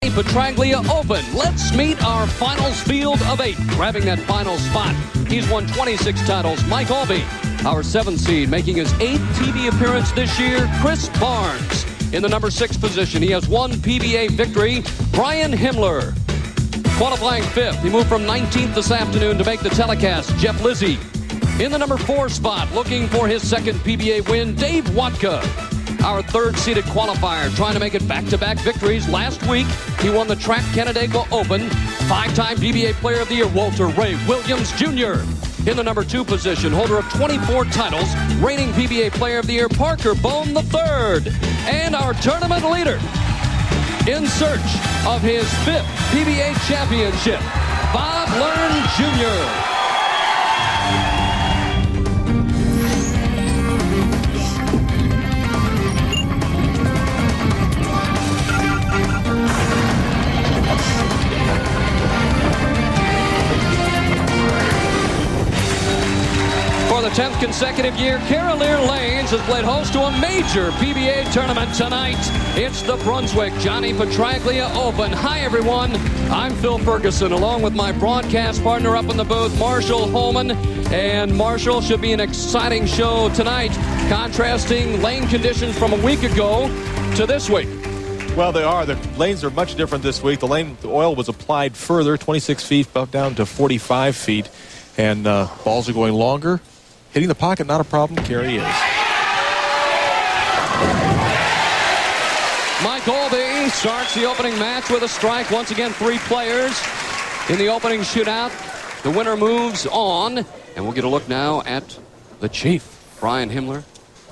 Johnny Petraglia Open. Let's meet our finals field of 8. Grabbing that final spot, he's won 26 titles. Mike Aulby, our 7th seed, making his 8th TV appearance this year. Chris Barnes in the number 6 position. He has 1 PBA victory. Brian Himmler, qualifying 5th. He moved from 19th this afternoon to make the telecast. Jeff Lizzi in the number 4 spot, looking for his 2nd PBA win. Dave Wodka, our 3rd-seeded qualifier, trying to make it back-to-back victories. Last week, he won the Track Canandaigua Open. 5-time PBA Player of the Year, Walter Ray Williams Jr. In the number 2 position, holder of 24 titles, reigning PBA Player of the Year, Parker Bohn III. And our tournament leader, in search of his 5th PBA championship, Bob Learn Jr. For the 10th consecutive year, Carolier Lanes has played host to a major PBA tournament tonight. It's the Brunswick Johnny Petraglia Open. Hi, everyone. I'm Phil Ferguson, along with my broadcast partner up in the booth, Marshall Holman. And Marshall, should be an exciting show tonight, contrasting lane conditions from a week ago to this week. Well, they are. The lanes are much different this week. The oil was applied further, 26 feet, up down to 45 feet. And balls are going longer. Hitting the pocket, not a problem. Carey is. Mike Aulby starts the opening match with a strike. Once again, 3 players in the opening shootout. The winner moves on. And we'll get a look now at the Chief, Brian Himmler,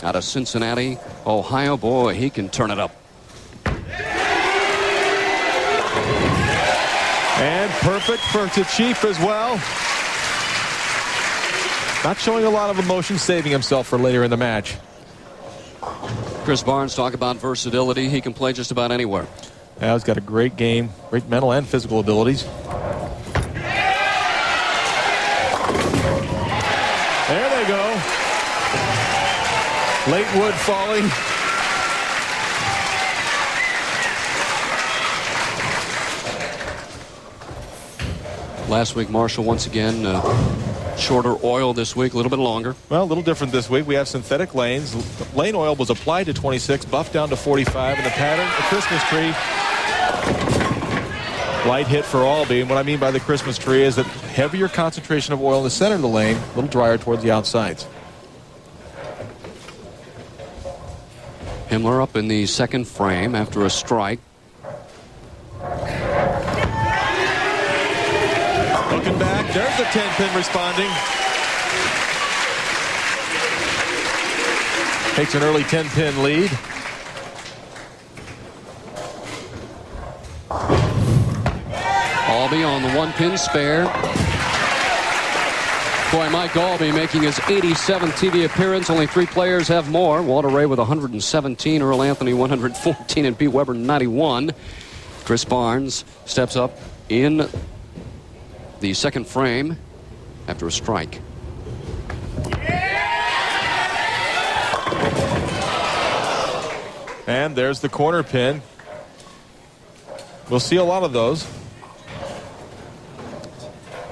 out of Cincinnati, Ohio. Boy, he can turn it up. And perfect for the Chief as well. Not showing a lot of emotion, saving himself for later in the match. Chris Barnes, talk about versatility. He can play just about anywhere. Yeah, he's got a great game, great mental and physical abilities. There they go. Late wood falling. Last week, Marshall, once again, shorter oil this week, a little bit longer. Well, a little different this week. We have synthetic lanes. Lane oil was applied to 26, buffed down to 45, and the pattern, the Christmas tree. Light hit for Aulby, and what I mean by the Christmas tree is that heavier concentration of oil in the center of the lane, a little drier towards the outsides. Himmler up in the 2nd frame after a strike. Looking back, there's the 10-pin responding. Takes an early 10-pin lead. Aulby on the 1-pin spare. Boy, Mike Aulby making his 87th TV appearance. Only 3 players have more. Walter Ray with 117, Earl Anthony 114, and Pete Weber 91. Chris Barnes steps up in the 2nd frame after a strike. And there's the corner pin. We'll see a lot of those.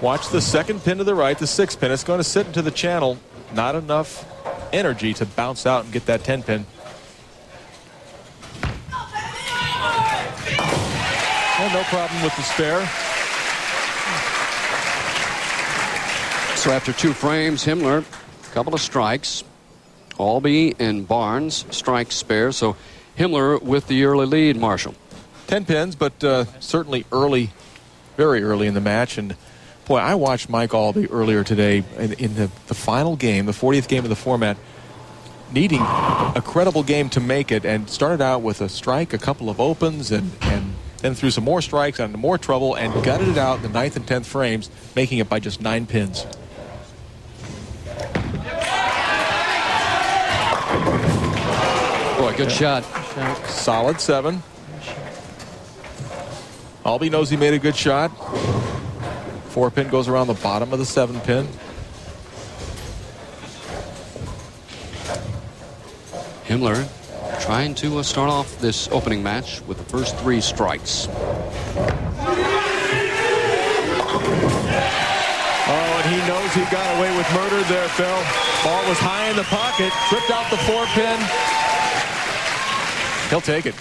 Watch the 2nd pin to the right, the 6th pin. It's going to sit into the channel. Not enough energy to bounce out and get that 10 pin. And no problem with the spare. So after 2 frames, Himmler, a couple of strikes. Aulby and Barnes strike spare. So Himmler with the early lead, Marshall. 10 pins, but certainly early, very early in the match. And boy, I watched Mike Aulby earlier today in the final game, the 40th game of the format, needing a credible game to make it, and started out with a strike, a couple of opens, and then threw some more strikes and more trouble, and gutted it out in the 9th and 10th frames, making it by just 9 pins. Boy, good shot. Solid 7. Aulby knows he made a good shot. 4-pin goes around the bottom of the 7-pin. Himmler trying to start off this opening match with the first 3 strikes. Oh, and he knows he got away with murder there, Phil. Ball was high in the pocket, tripped out the 4-pin. He'll take it.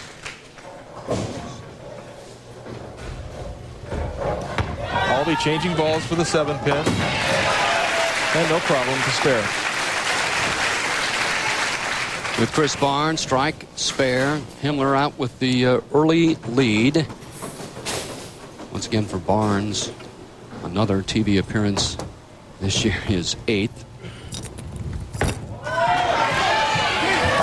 Aulby changing balls for the 7-pin. And no problem to spare. With Chris Barnes, strike, spare. Himmler out with the early lead. Once again for Barnes, another TV appearance this year, his 8th.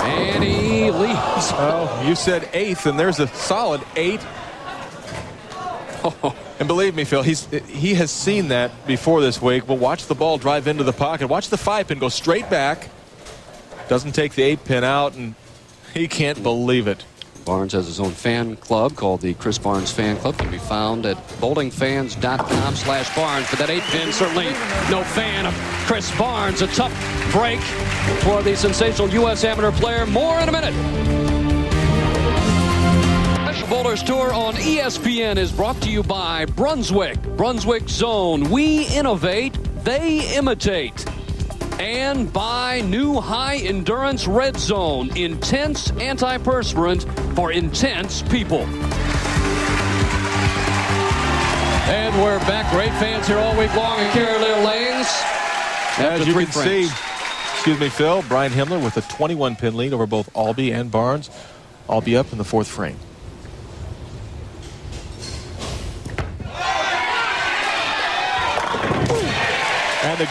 And he leads. Oh, you said 8th, and there's a solid 8. Oh. And believe me, Phil, he has seen that before this week. Well, watch the ball drive into the pocket. Watch the 5-pin go straight back. Doesn't take the 8-pin out, and he can't believe it. Barnes has his own fan club called the Chris Barnes Fan Club. Can be found at bowlingfans.com/Barnes. But that 8-pin, certainly no fan of Chris Barnes. A tough break for the sensational U.S. amateur player. More in a minute. Special Bowlers Tour on ESPN is brought to you by Brunswick. Brunswick Zone. We innovate, they imitate. And by new high-endurance Red Zone, intense antiperspirant for intense people. And we're back. Great fans here all week long at Carolier Lanes. As you can see, excuse me, Phil, Brian Himmler with a 21-pin lead over both Aulby and Barnes. Aulby up in the 4th frame. And a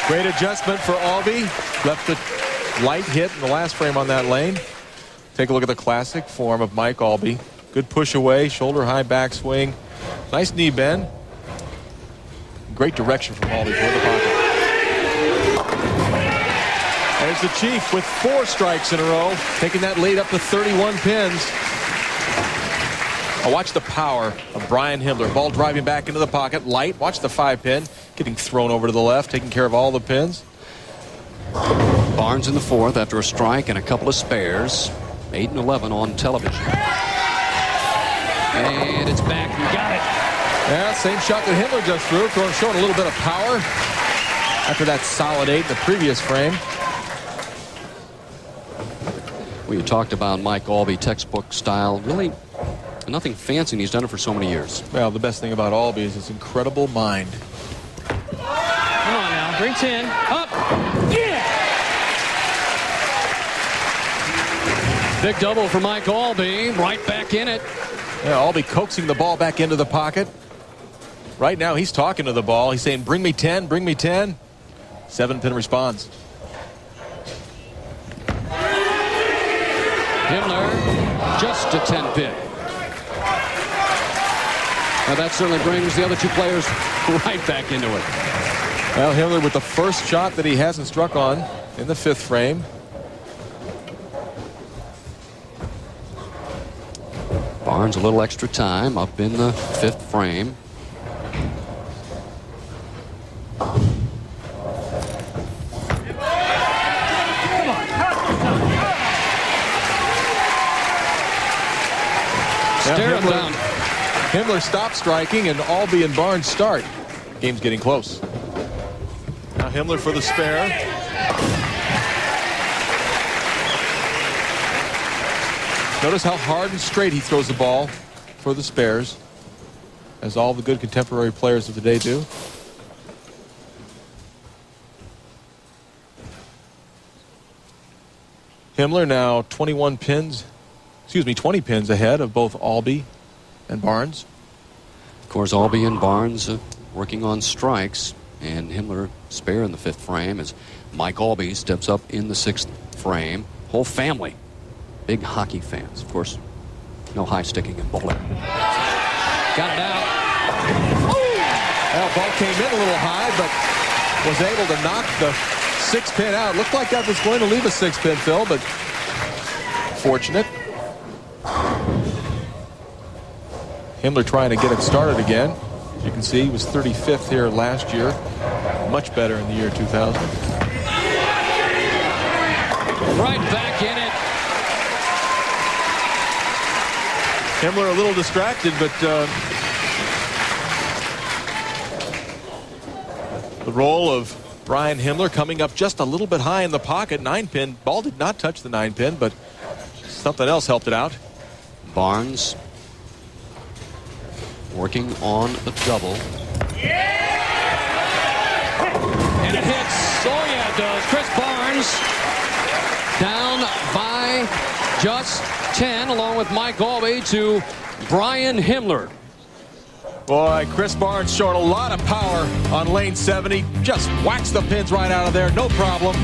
great adjustment for Aulby. Left the light hit in the last frame on that lane. Take a look at the classic form of Mike Aulby. Good push away, shoulder high backswing. Nice knee bend. Great direction from Aulby toward the pocket. There's the Chief with 4 strikes in a row, taking that lead up to 31 pins. Now watch the power of Brian Himmler. Ball driving back into the pocket. Light. Watch the 5-pin. Getting thrown over to the left, taking care of all the pins. Barnes in the 4th after a strike and a couple of spares. 8 and 11 on television. And it's back. You got it. Yeah, same shot that Himmler just threw. Showing a little bit of power after that solid 8 in the previous frame. We talked about Mike Aulby, textbook style. Really nothing fancy, and he's done it for so many years. Well, the best thing about Aulby is his incredible mind. Come on now, bring 10, up, yeah! Big double for Mike Aulby, right back in it. Yeah, Aulby coaxing the ball back into the pocket. Right now, he's talking to the ball. He's saying, bring me 10, bring me 10. 7-pin responds. Himmler, just a 10-pin. Now that certainly brings the other 2 players right back into it. Well, Himmler with the first shot that he hasn't struck on in the 5th frame. Barnes a little extra time up in the 5th frame. Stare him down. Himmler stopped striking, and Aulby and Barnes start. Game's getting close. Now Himmler for the spare. Notice how hard and straight he throws the ball for the spares, as all the good contemporary players of the day do. Himmler now 20 pins ahead of both Aulby and Barnes. Of course, Aulby and Barnes working on strikes, and Himmler spare in the 5th frame as Mike Aulby steps up in the 6th frame. Whole family, big hockey fans. Of course, no high sticking in bowling. Got it out. Well, ball came in a little high, but was able to knock the 6-pin out. Looked like that was going to leave a 6-pin, Phil, but fortunate. Himmler trying to get it started again. As you can see, he was 35th here last year. Much better in the year 2000. Right back in it. Himmler a little distracted, but the roll of Brian Himmler coming up just a little bit high in the pocket. 9-pin. Ball did not touch the 9-pin, but something else helped it out. Barnes working on the double. And it hits. Oh, yeah, it does. Chris Barnes down by just 10, along with Mike Aulby, to Brian Himmler. Boy, Chris Barnes showing a lot of power on lane 70. Just whacks the pins right out of there. No problem.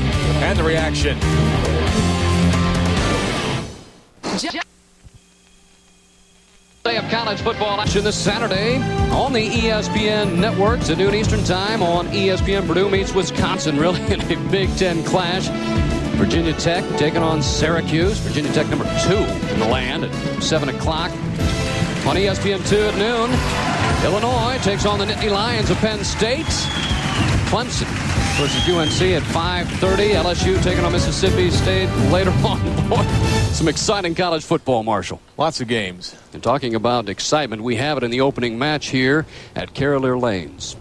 And the reaction. Day of college football action this Saturday on the ESPN networks at noon Eastern time on ESPN. Purdue meets Wisconsin, really in a Big Ten clash. Virginia Tech taking on Syracuse. Virginia Tech number 2 in the land at 7 o'clock on ESPN 2 at noon. Illinois takes on the Nittany Lions of Penn State. Clemson versus UNC at 5:30. LSU taking on Mississippi State later on. Boy, some exciting college football, Marshall. Lots of games. And talking about excitement, we have it in the opening match here at Carolier Lanes.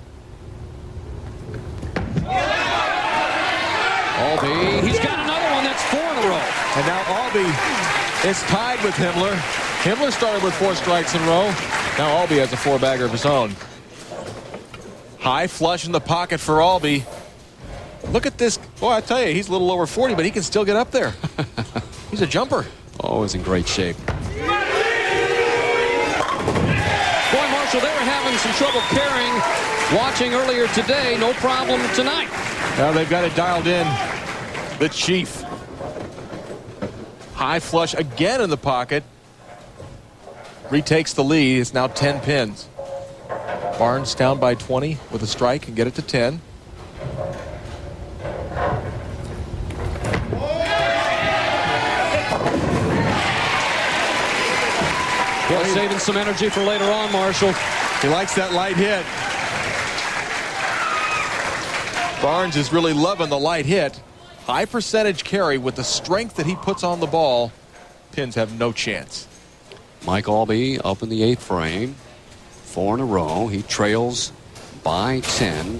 Aulby, he's got another one. That's 4 in a row. And now Aulby is tied with Himmler. Himmler started with 4 strikes in a row. Now Aulby has a 4-bagger of his own. High flush in the pocket for Aulby. Look at this. Boy, I tell you, he's a little over 40, but he can still get up there. He's a jumper. Always in great shape. Boy, Marshall, they were having some trouble carrying, watching earlier today. No problem tonight. Now they've got it dialed in. The Chief. High flush again in the pocket. Retakes the lead. It's now 10 pins. Barnes down by 20 with a strike and get it to 10. Well, saving some energy for later on, Marshall. He likes that light hit. Barnes is really loving the light hit. High percentage carry with the strength that he puts on the ball. Pins have no chance. Mike Aulby up in the 8th frame. 4 in a row. He trails by 10.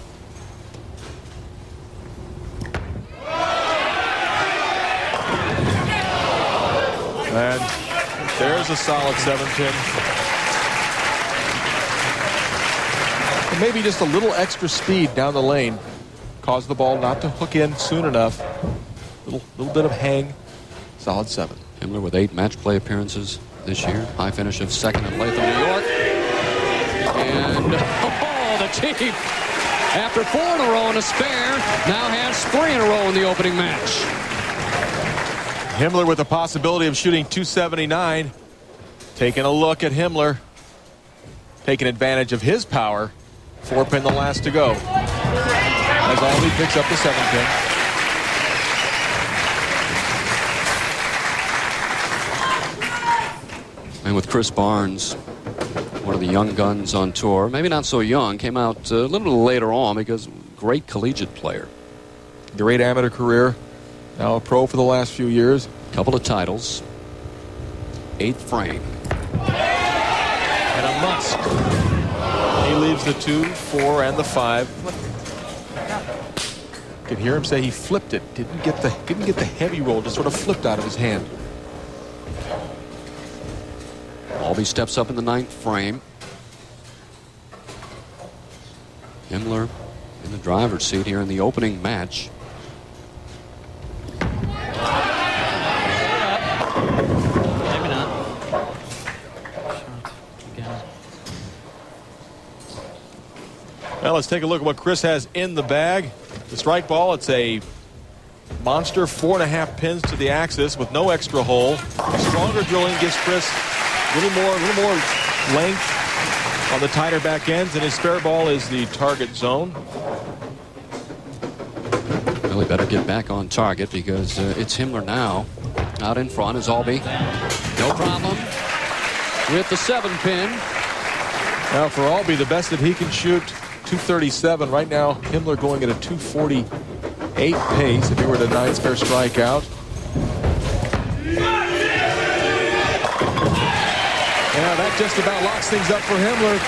And there's a solid 7-pin. And maybe just a little extra speed down the lane caused the ball not to hook in soon enough. Little bit of hang. Solid 7. Himmler with 8 match play appearances this year. High finish of 2nd at Latham, New York. And the Chief, after 4 in a row and a spare, now has 3 in a row in the opening match. Himmler with the possibility of shooting 279. Taking a look at Himmler. Taking advantage of his power. 4-pin the last to go. As Aulby picks up the 7-pin. And with Chris Barnes, one of the young guns on tour, maybe not so young, came out a little later on because great collegiate player. Great amateur career. Now a pro for the last few years. Couple of titles. 8th frame. And a must. He leaves the 2, 4, and the 5. You can hear him say he flipped it. Didn't get the heavy roll. Just sort of flipped out of his hand. Aulby steps up in the 9th frame. Himmler in the driver's seat here in the opening match. Maybe not. Well, let's take a look at what Chris has in the bag. The strike ball, it's a monster 4.5 pins to the axis with no extra hole. Stronger drilling gives Chris a little more length on the tighter back ends, and his spare ball is the target zone. Really better get back on target because it's Himmler now. Out in front is Aulby. No problem with the 7-pin. Now for Aulby, the best that he can shoot, 237. Right now, Himmler going at a 248 pace if he were at a 9 spare strikeout. And just about locks things up for Himmler.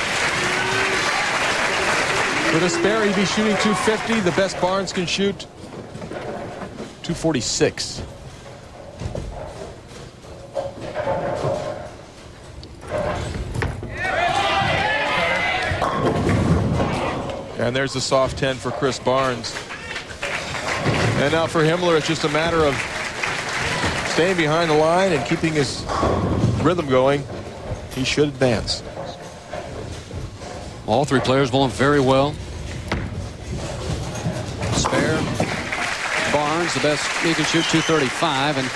With a spare, he'd be shooting 250. The best Barnes can shoot 246. And there's the soft 10 for Chris Barnes. And now for Himmler, it's just a matter of staying behind the line and keeping his rhythm going. He should advance. All three players bowling very well. Spare. Barnes, the best he can shoot 235. And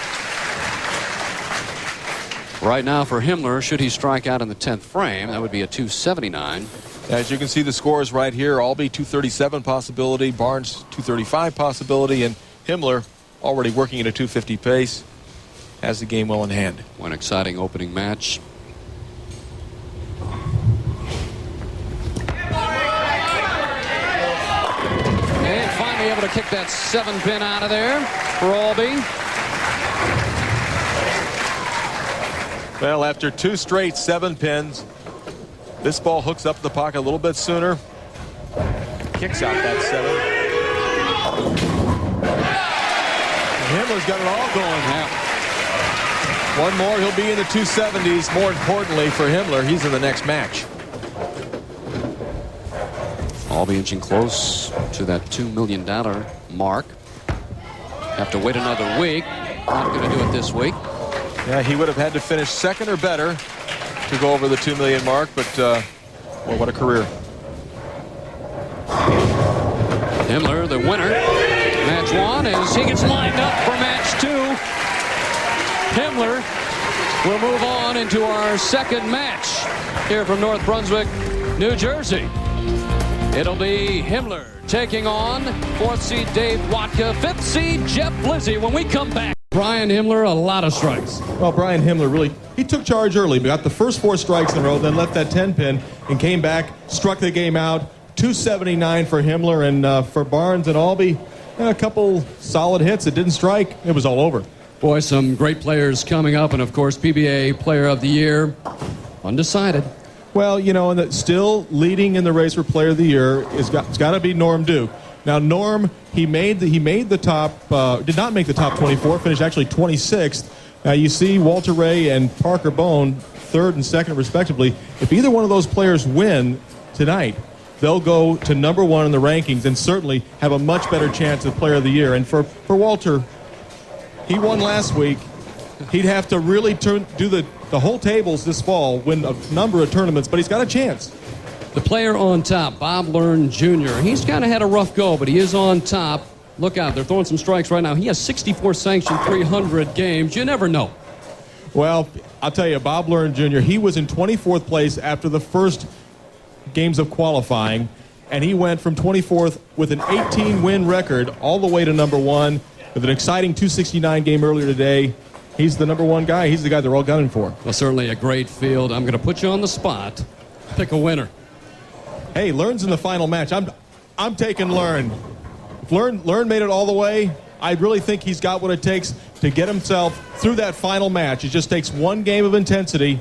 right now for Himmler, should he strike out in the 10th frame, that would be a 279. As you can see, the scores right here. Aulby 237 possibility, Barnes 235 possibility, and Himmler already working at a 250 pace. Has the game well in hand. One exciting opening match. And finally able to kick that 7-pin out of there for Aulby. Well, after 2 straight 7-pins, this ball hooks up the pocket a little bit sooner. Kicks out that 7. Himmler's got it all going. Yeah. One more, he'll be in the 270s. More importantly for Himmler, he's in the next match. Aulby inching close to that $2 million mark. Have to wait another week. Not going to do it this week. Yeah, he would have had to finish second or better to go over the 2 million mark, but well, what a career. Himmler, the winner. Match 1 as he gets lined up for match 2. Himmler will move on into our second match here from North Brunswick, New Jersey. It'll be Himmler taking on 4th seed Dave Wodka, 5th seed Jeff Lizzi. When we come back, Brian Himmler, a lot of strikes. Well, Brian Himmler really, he took charge early, but got the first 4 strikes in a row, then left that 10-pin and came back, struck the game out. 279 for Himmler, and for Barnes and Aulby, a couple solid hits. It didn't strike. It was all over. Boy, some great players coming up, and of course, PBA Player of the Year, undecided. Well, you know, and still leading in the race for Player of the Year it's got to be Norm Duke. Now, Norm, he made the top, did not make the top 24, finished actually 26th. Now, you see Walter Ray and Parker Bohn, 3rd and 2nd respectively. If either one of those players win tonight, they'll go to number 1 in the rankings and certainly have a much better chance of Player of the Year. And for Walter, he won last week. He'd have to really do the whole tables this fall, win a number of tournaments, but he's got a chance. The player on top, Bob Learn Jr. He's kind of had a rough go, but he is on top. Look out, they're throwing some strikes right now. He has 64 sanctioned 300 games. You never know. Well, I'll tell you, Bob Learn Jr., he was in 24th place after the first games of qualifying, and he went from 24th with an 18-win record all the way to number 1 with an exciting 269 game earlier today. He's the number 1 guy. He's the guy they're all gunning for. Well, certainly a great field. I'm going to put you on the spot. Pick a winner. Hey, Learn's in the final match. I'm taking Learn. If Learn made it all the way, I really think he's got what it takes to get himself through that final match. It just takes one game of intensity.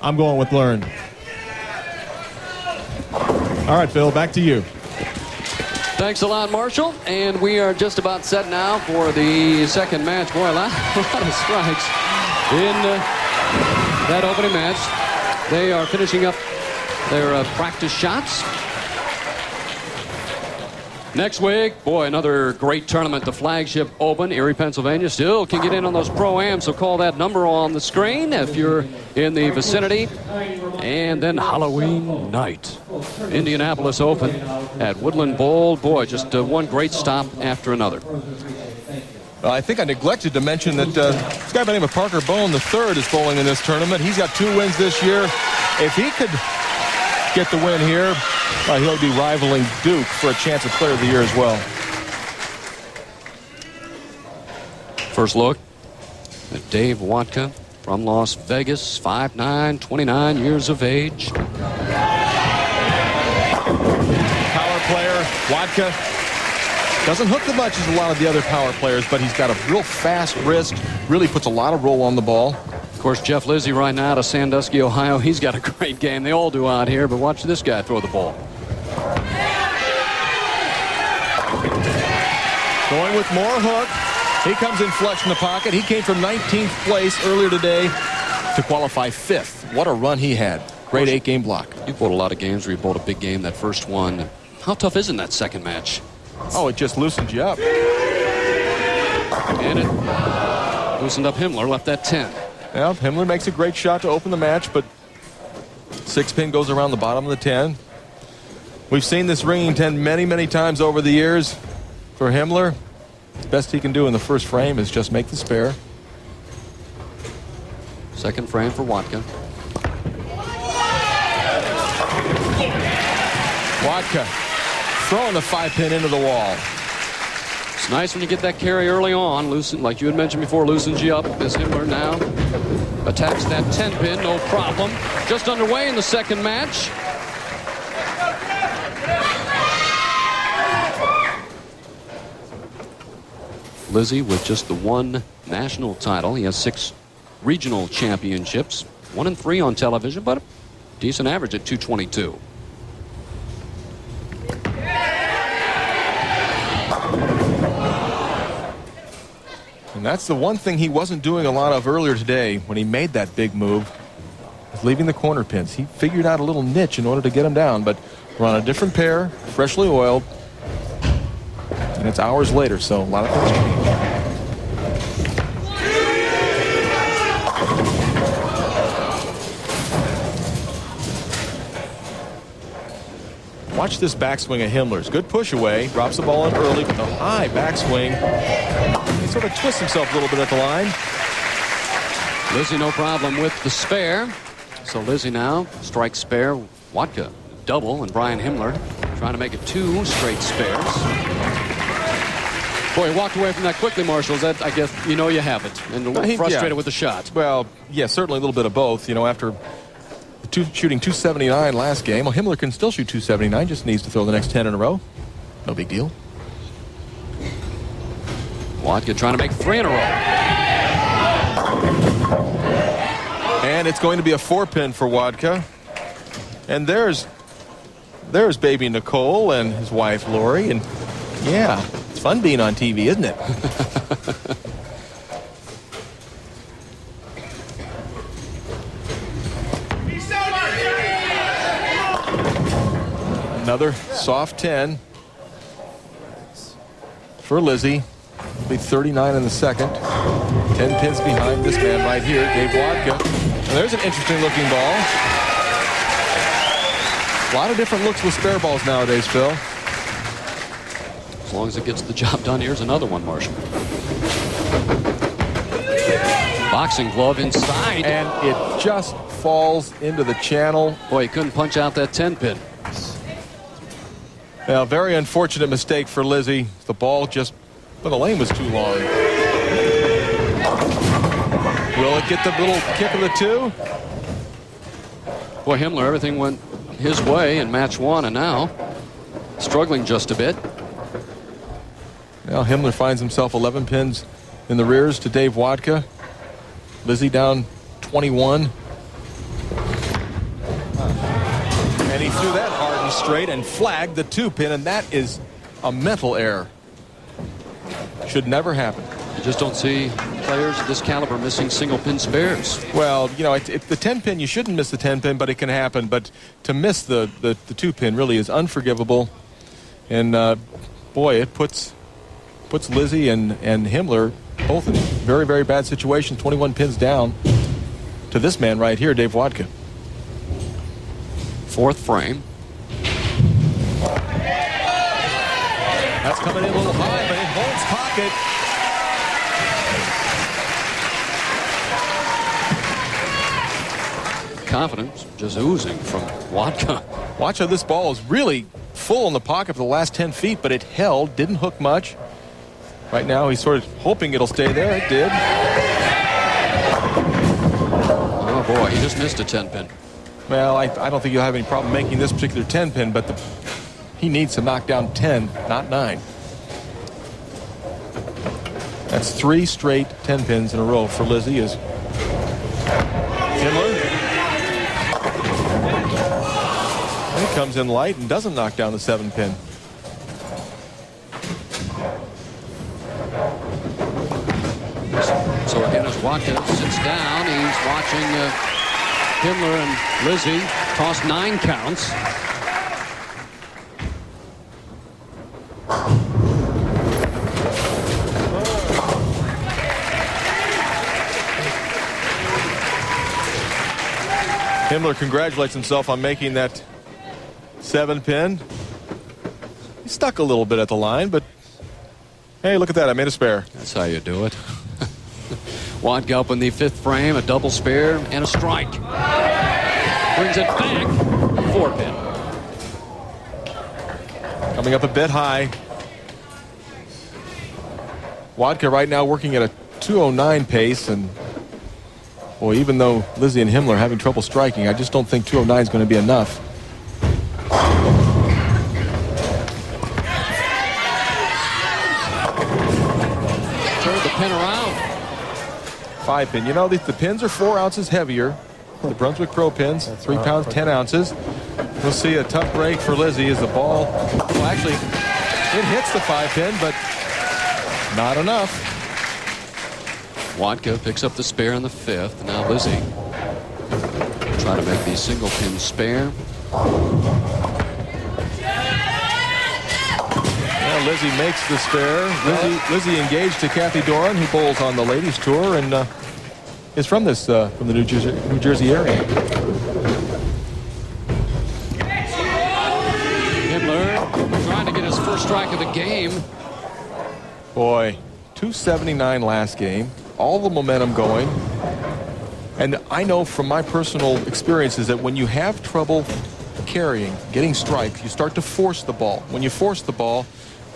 I'm going with Learn. All right, Phil, back to you. Thanks a lot, Marshall. And we are just about set now for the second match. Boy, a lot of strikes in that opening match. They are finishing up their practice shots. Next week, boy, another great tournament, the Flagship Open, Erie, Pennsylvania. Still can get in on those Pro-Ams, so call that number on the screen if you're in the vicinity. And then Halloween night, Indianapolis Open at Woodland Bowl. Boy, just one great stop after another. I think I neglected to mention that this guy by the name of Parker Bohn III is bowling in this tournament. He's got 2 wins this year. If he could get the win here, he'll be rivaling Duke for a chance at Player of the Year as well. First look at Dave Wodka from Las Vegas, 5'9", 29 years of age. Power player, Wodka. Doesn't hook the much as a lot of the other power players, but he's got a real fast wrist, really puts a lot of roll on the ball. Of course, Jeff Lizzi right now out of Sandusky, Ohio. He's got a great game. They all do out here, but watch this guy throw the ball. Going with more hook. He comes in flush in the pocket. He came from 19th place earlier today to qualify 5th. What a run he had. Great 8-game block. You bowled a lot of games where you bowled a big game that first one. How tough is it in that second match? Oh, it just loosened you up. And it loosened up Himmler, left that 10. Well, Himmler makes a great shot to open the match, but 6-pin goes around the bottom of the 10. We've seen this ringing 10 many, many times over the years. For Himmler, the best he can do in the first frame is just make the spare. Second frame for Wodka. Wodka throwing the 5-pin into the wall. It's nice when you get that carry early on. Loosen, like you had mentioned before, loosens you up. As Himmler now attacks that 10-pin, no problem. Just underway in the second match. Lizzi with just the one national title. He has 6 regional championships. 1 and 3 on television, but a decent average at 222. And that's the one thing he wasn't doing a lot of earlier today when he made that big move. Was leaving the corner pins. He figured out a little niche in order to get him down, but we're on a different pair, freshly oiled. And it's hours later, so a lot of things change. Watch this backswing of Himmler's. Good push away. Drops the ball in early with a high backswing. He sort of twists himself a little bit at the line. Lizzi no problem with the spare. So Lizzi now strikes spare. Wodka double, and Brian Himmler trying to make it 2 straight spares. Boy, he walked away from that quickly, Marshall. That, I guess, you know you have it. And a little frustrated with the shot. Well, yeah, certainly a little bit of both. You know, after shooting 279 last game, well, Himmler can still shoot 279, just needs to throw the next 10 in a row. No big deal. Wodka trying to make 3 in a row. And it's going to be a 4-pin for Wodka. And there's baby Nicole and his wife Lori, and yeah, it's fun being on TV, isn't it? Another soft 10 for Lizzi. It'll be 39 in the second. 10 pins behind this man right here, Dave Wodka. And there's an interesting looking ball. A lot of different looks with spare balls nowadays, Phil. As long as it gets the job done. Here's another one, Marshall. Boxing glove inside. And it just falls into the channel. Boy, he couldn't punch out that 10-pin. Well, very unfortunate mistake for Lizzi. The ball just, well, the lane was too long. Will it get the little kick of the 2? Boy, Himmler, everything went his way in match 1, and now struggling just a bit. Now Himmler finds himself 11 pins in the rears to Dave Wodka. Lizzi down 21. And he threw that hard and straight and flagged the 2-pin, and that is a mental error. Should never happen. You just don't see players of this caliber missing single-pin spares. Well, you know, the 10-pin, you shouldn't miss the 10-pin, but it can happen. But to miss the 2-pin really is unforgivable. And, boy, it puts Lizzi and Himmler both in very, very bad situations. 21 pins down to this man right here, Dave Wodka. 4th frame. That's coming in a little high, but it holds pocket. Confidence just oozing from Wodka. Watch how this ball is really full in the pocket for the last 10 feet, but it held, didn't hook much. Right now, he's sort of hoping it'll stay there. It did. Oh, boy, he just missed a 10-pin. Well, I don't think you'll have any problem making this particular 10-pin, but he needs to knock down 10, not 9. That's 3 straight 10 pins in a row for Lizzi as Himmler. And he comes in light and doesn't knock down the 7-pin. So again, as Wodka sits down, he's watching Himmler and Lizzi toss 9 counts. Himmler congratulates himself on making that 7-pin. He stuck a little bit at the line, but hey, look at that. I made a spare. That's how you do it. Wodka up in the 5th frame, a double spare and a strike. Brings it back, 4-pin. Coming up a bit high. Wodka right now working at a 209 pace, and boy, even though Lizzi and Himmler are having trouble striking, I just don't think 209 is going to be enough. Turn the pin around. 5-pin. You know, the pins are 4 ounces heavier. The Brunswick Pro pins, 3 pounds, 10 ounces. We'll see a tough break for Lizzi as the ball, well, actually, it hits the 5-pin, but not enough. Wodka picks up the spare in the 5th. Now Lizzi try to make the single pin spare. Well, Lizzi makes the spare. Lizzi engaged to Kathy Doran, who bowls on the ladies tour and is from the New Jersey area. Himmler trying to get his first strike of the game. Boy, 279 last game. All the momentum going. And I know from my personal experiences that when you have trouble carrying, getting strikes, you start to force the ball. When you force the ball,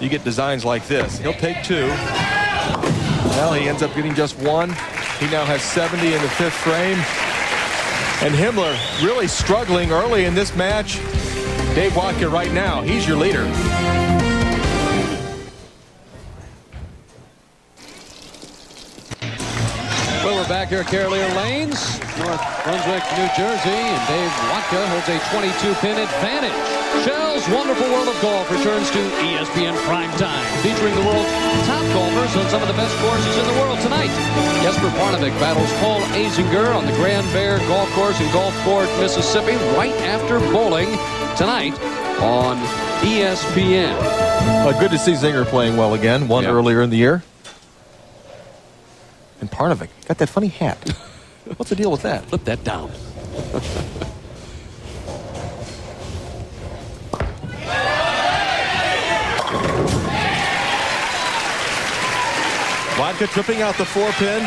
you get designs like this. He'll take 2. Well, he ends up getting just 1. He now has 70 in the 5th frame. And Himmler really struggling early in this match. Dave Wodka right now, he's your leader. Well, we're back here at Carolier Lanes, North Brunswick, New Jersey, and Dave Wodka holds a 22-pin advantage. Shell's Wonderful World of Golf returns to ESPN Primetime, featuring the world's top golfers on some of the best courses in the world tonight. Jesper Parnevik battles Paul Azinger on the Grand Bear Golf Course in Gulfport, Mississippi, right after bowling tonight on ESPN. Good to see Zinger playing well again. Won earlier in the year. And Parnevik got that funny hat. What's the deal with that? Flip that down. Wodka tripping out the 4-pin.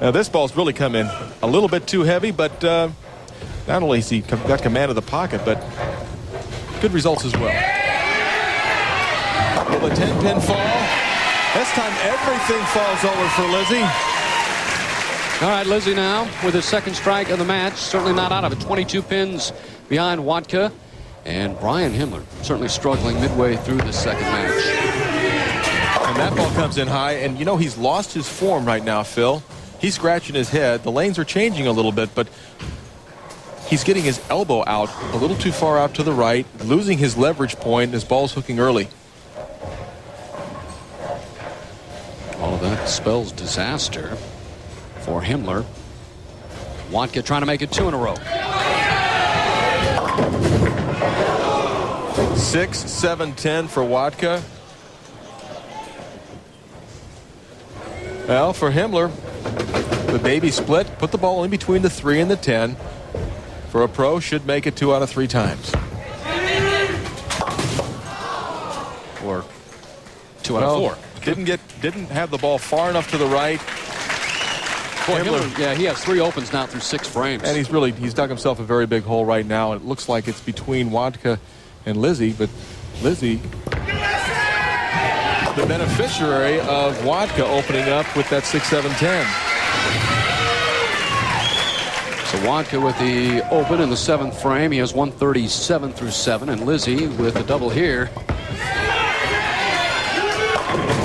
Now this ball's really come in a little bit too heavy, but not only has he got command of the pocket, but good results as well. Will the 10-pin fall? This time everything falls over for Lizzi. All right, Lizzi now with his 2nd strike of the match. Certainly not out of it. 22 pins behind Wodka. And Brian Himmler certainly struggling midway through the 2nd match. And that ball comes in high. And, you know, he's lost his form right now, Phil. He's scratching his head. The lanes are changing a little bit, but he's getting his elbow out a little too far out to the right, losing his leverage point. His ball's hooking early. All of that spells disaster for Himmler. Wodka trying to make it 2 in a row. 6, 7, 10 for Wodka. Well, for Himmler, the baby split, put the ball in between the 3 and the 10. For a pro, should make it 2 out of 3 times. Or 2 out of 4. Didn't have the ball far enough to the right. Boy, Himmler, he has 3 opens now through 6 frames. And he's dug himself a very big hole right now. And it looks like it's between Wodka and Lizzi, but Lizzi, the beneficiary of Wodka opening up with that 6, 7, 10. So Wodka with the open in the 7th frame. He has 137 through 7, and Lizzi with the double here.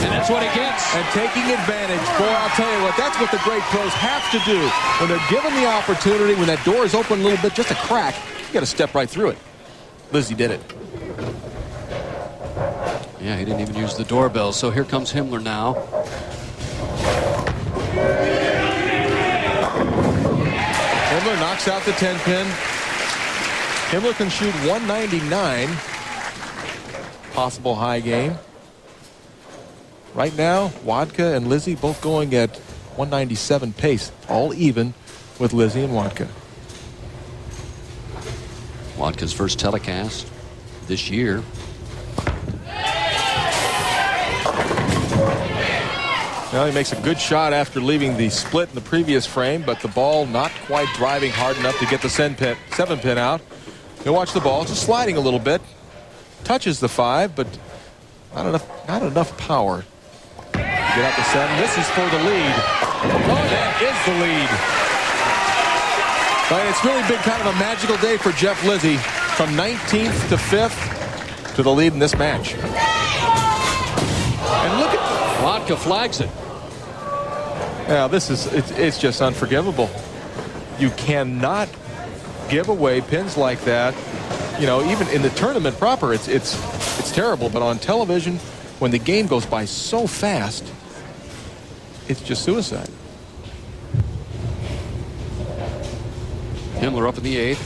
And That's what he gets. And taking advantage. Boy, I'll tell you what, that's what the great pros have to do. When they're given the opportunity, when that door is open a little bit, just a crack, you got to step right through it. Lizzi did it. Yeah, he didn't even use the doorbell. So here comes Himmler now. Himmler knocks out the 10-pin. Himmler can shoot 199. Possible high game. Right now, Wodka and Lizzi both going at 197 pace. All even with Lizzi and Wodka. Wodka's first telecast this year. Well, he makes a good shot after leaving the split in the previous frame, but the ball not quite driving hard enough to get the 7-pin out. You'll watch the ball just sliding a little bit. Touches the 5, but not enough power. Get out the 7. This is for the lead. Oh, that is the lead. But it's really been kind of a magical day for Jeff Lizzi. From 19th to 5th to the lead in this match. And look at Wodka flags it. Yeah, it's just unforgivable. You cannot give away pins like that. You know, even in the tournament proper, it's terrible. But on television, when the game goes by so fast, it's just suicide. Himmler up in the 8th.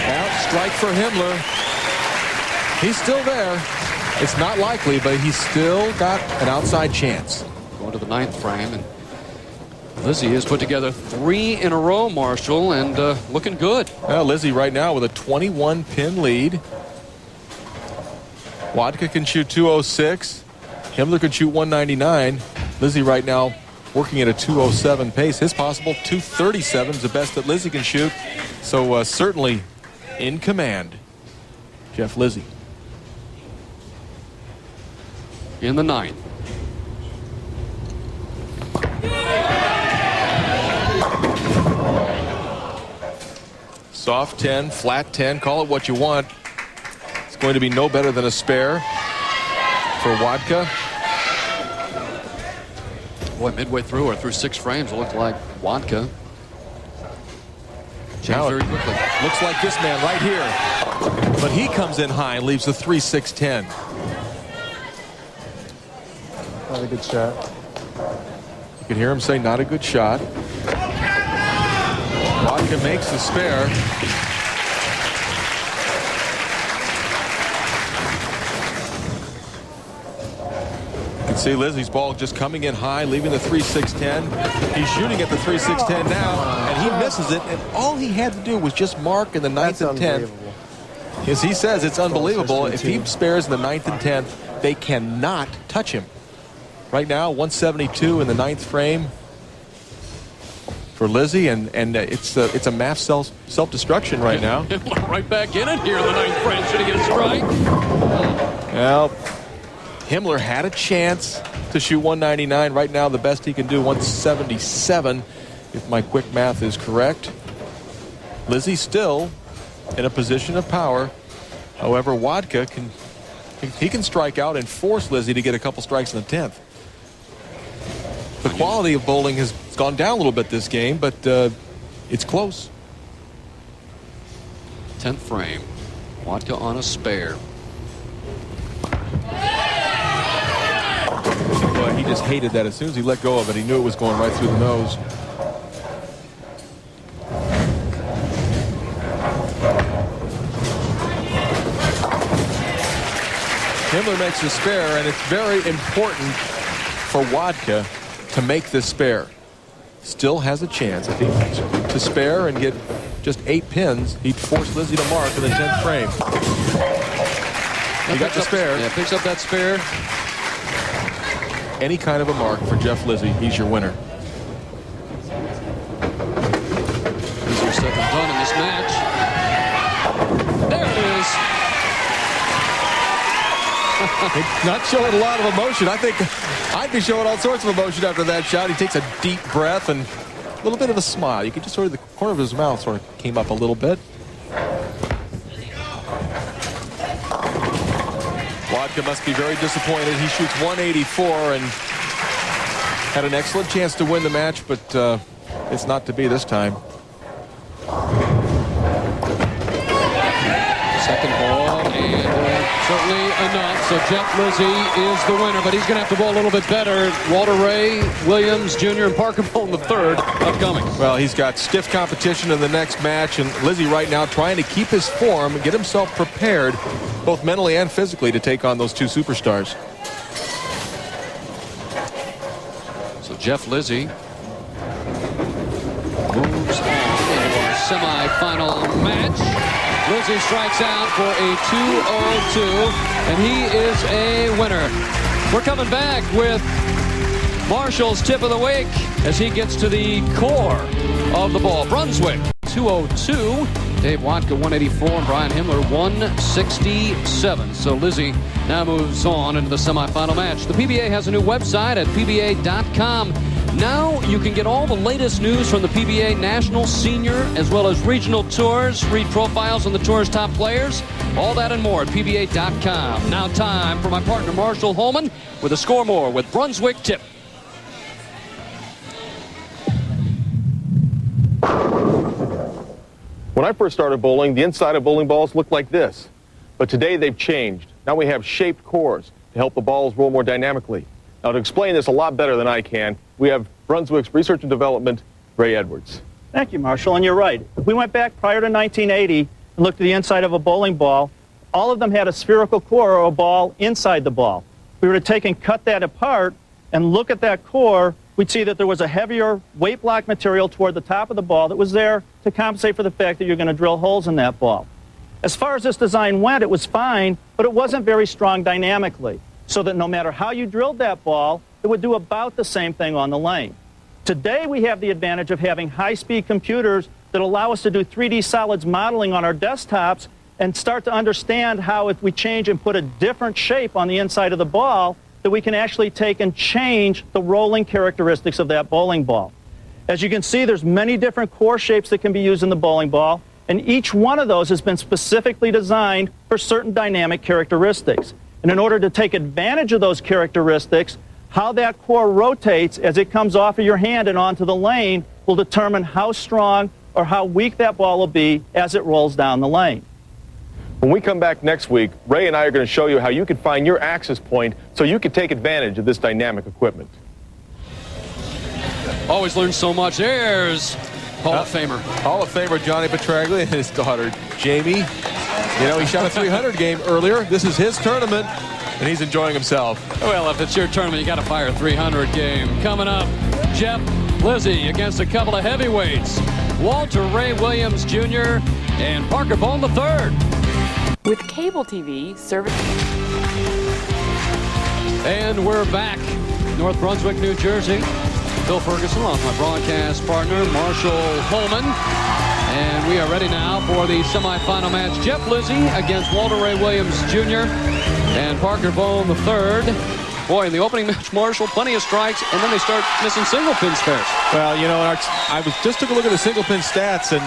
Out strike for Himmler. He's still there. It's not likely, but he's still got an outside chance. Going to the 9th frame, and Lizzi has put together 3 in a row, Marshall, and looking good. Well, Lizzi right now with a 21-pin lead. Wodka can shoot 206. Himmler can shoot 199. Lizzi right now working at a 207 pace. His possible 237 is the best that Lizzi can shoot. So certainly in command, Jeff Lizzi. In the 9th. Soft 10, flat 10, call it what you want. It's going to be no better than a spare for Wodka. Boy, midway through or through 6 frames, it looked like Wodka changed very quickly. Looks like this man right here. But he comes in high and leaves the 3-6-10. Not a good shot. You can hear him say not a good shot. Wodka makes the spare. You can see Lizzi's ball just coming in high, leaving the 3-6-10. He's shooting at the 3-6-10 now, and he misses it. And all he had to do was just mark in the 9th and 10th. As he says, it's unbelievable. If he spares in the 9th and 10th, they cannot touch him. Right now, 172 in the 9th frame for Lizzi, and it's a mass self-destruction right now. Right back in it here in the 9th frame. Should he get a strike? Well, Himmler had a chance to shoot 199. Right now, the best he can do, 177, if my quick math is correct. Lizzi still in a position of power. However, Wodka can strike out and force Lizzi to get a couple strikes in the 10th. The quality of bowling has gone down a little bit this game, but it's close. 10th frame. Wodka on a spare. Boy, he just hated that. As soon as he let go of it, he knew it was going right through the nose. Himmler makes a spare, and it's very important for Wodka to make this spare. Still has a chance. If he to spare and get just 8 pins, he'd force Lizzi to mark in the 10th frame. He got the spare. Yeah, picks up that spare. Any kind of a mark for Jeff Lizzi, he's your winner. He's your 7th done in this match. There it is. Not showing a lot of emotion. I think I'd be showing all sorts of emotion after that shot. He takes a deep breath and a little bit of a smile. You can just sort of, the corner of his mouth sort of came up a little bit. Wodka must be very disappointed. He shoots 184 and had an excellent chance to win the match, but it's not to be this time. Second ball, and certainly enough. So Jeff Lizzi is the winner, but he's going to have to bowl a little bit better. Walter Ray, Williams Jr., and Parker Bohn the third upcoming. Well, he's got stiff competition in the next match, and Lizzi right now trying to keep his form, get himself prepared, both mentally and physically, to take on those two superstars. So Jeff Lizzi moves on into our semifinal match. Lizzi strikes out for a 2-0-2, and he is a winner. We're coming back with Marshall's tip of the week as he gets to the core of the ball. Brunswick 202, Dave Wodka 184, and Brian Himmler 167. So Lizzi now moves on into the semifinal match. The PBA has a new website at pba.com. Now you can get all the latest news from the PBA National, Senior, as well as regional tours, read profiles on the tour's top players, all that and more at pba.com. Now time for my partner Marshall Holman with a Score More with Brunswick Tip. When I first started bowling, the inside of bowling balls looked like this. But today they've changed. Now we have shaped cores to help the balls roll more dynamically. Now, to explain this a lot better than I can, we have Brunswick's Research and Development, Ray Edwards. Thank you, Marshall, and you're right. If we went back prior to 1980 and looked at the inside of a bowling ball, all of them had a spherical core or a ball inside the ball. If we were to take and cut that apart and look at that core, we'd see that there was a heavier weight block material toward the top of the ball that was there to compensate for the fact that you're going to drill holes in that ball. As far as this design went, it was fine, but it wasn't very strong dynamically, so that no matter how you drilled that ball, it would do about the same thing on the lane. Today we have the advantage of having high-speed computers that allow us to do 3D solids modeling on our desktops and start to understand how, if we change and put a different shape on the inside of the ball, that we can actually take and change the rolling characteristics of that bowling ball. As you can see, there's many different core shapes that can be used in the bowling ball, and each one of those has been specifically designed for certain dynamic characteristics. And in order to take advantage of those characteristics, how that core rotates as it comes off of your hand and onto the lane will determine how strong or how weak that ball will be as it rolls down the lane. When we come back next week, Ray and I are going to show you how you can find your axis point so you can take advantage of this dynamic equipment. Always learn so much. There's Hall of Famer. Hall of Famer Johnny Petraglia and his daughter Jamie. You know, he shot a 300 game earlier. This is his tournament, and he's enjoying himself. Well, if it's your tournament, you got to fire a 300 game. Coming up, Jeff Lizzi against a couple of heavyweights, Walter Ray Williams Jr. and Parker Bohn the third. With cable TV service. And we're back, North Brunswick, New Jersey. Phil Ferguson, along with my broadcast partner, Marshall Holman. And we are ready now for the semifinal match. Jeff Lizzi against Walter Ray Williams Jr. and Parker Bohn the third. Boy, in the opening match, Marshall, plenty of strikes, and then they start missing single pin spares. Well, you know, I just took a look at the single pin stats, and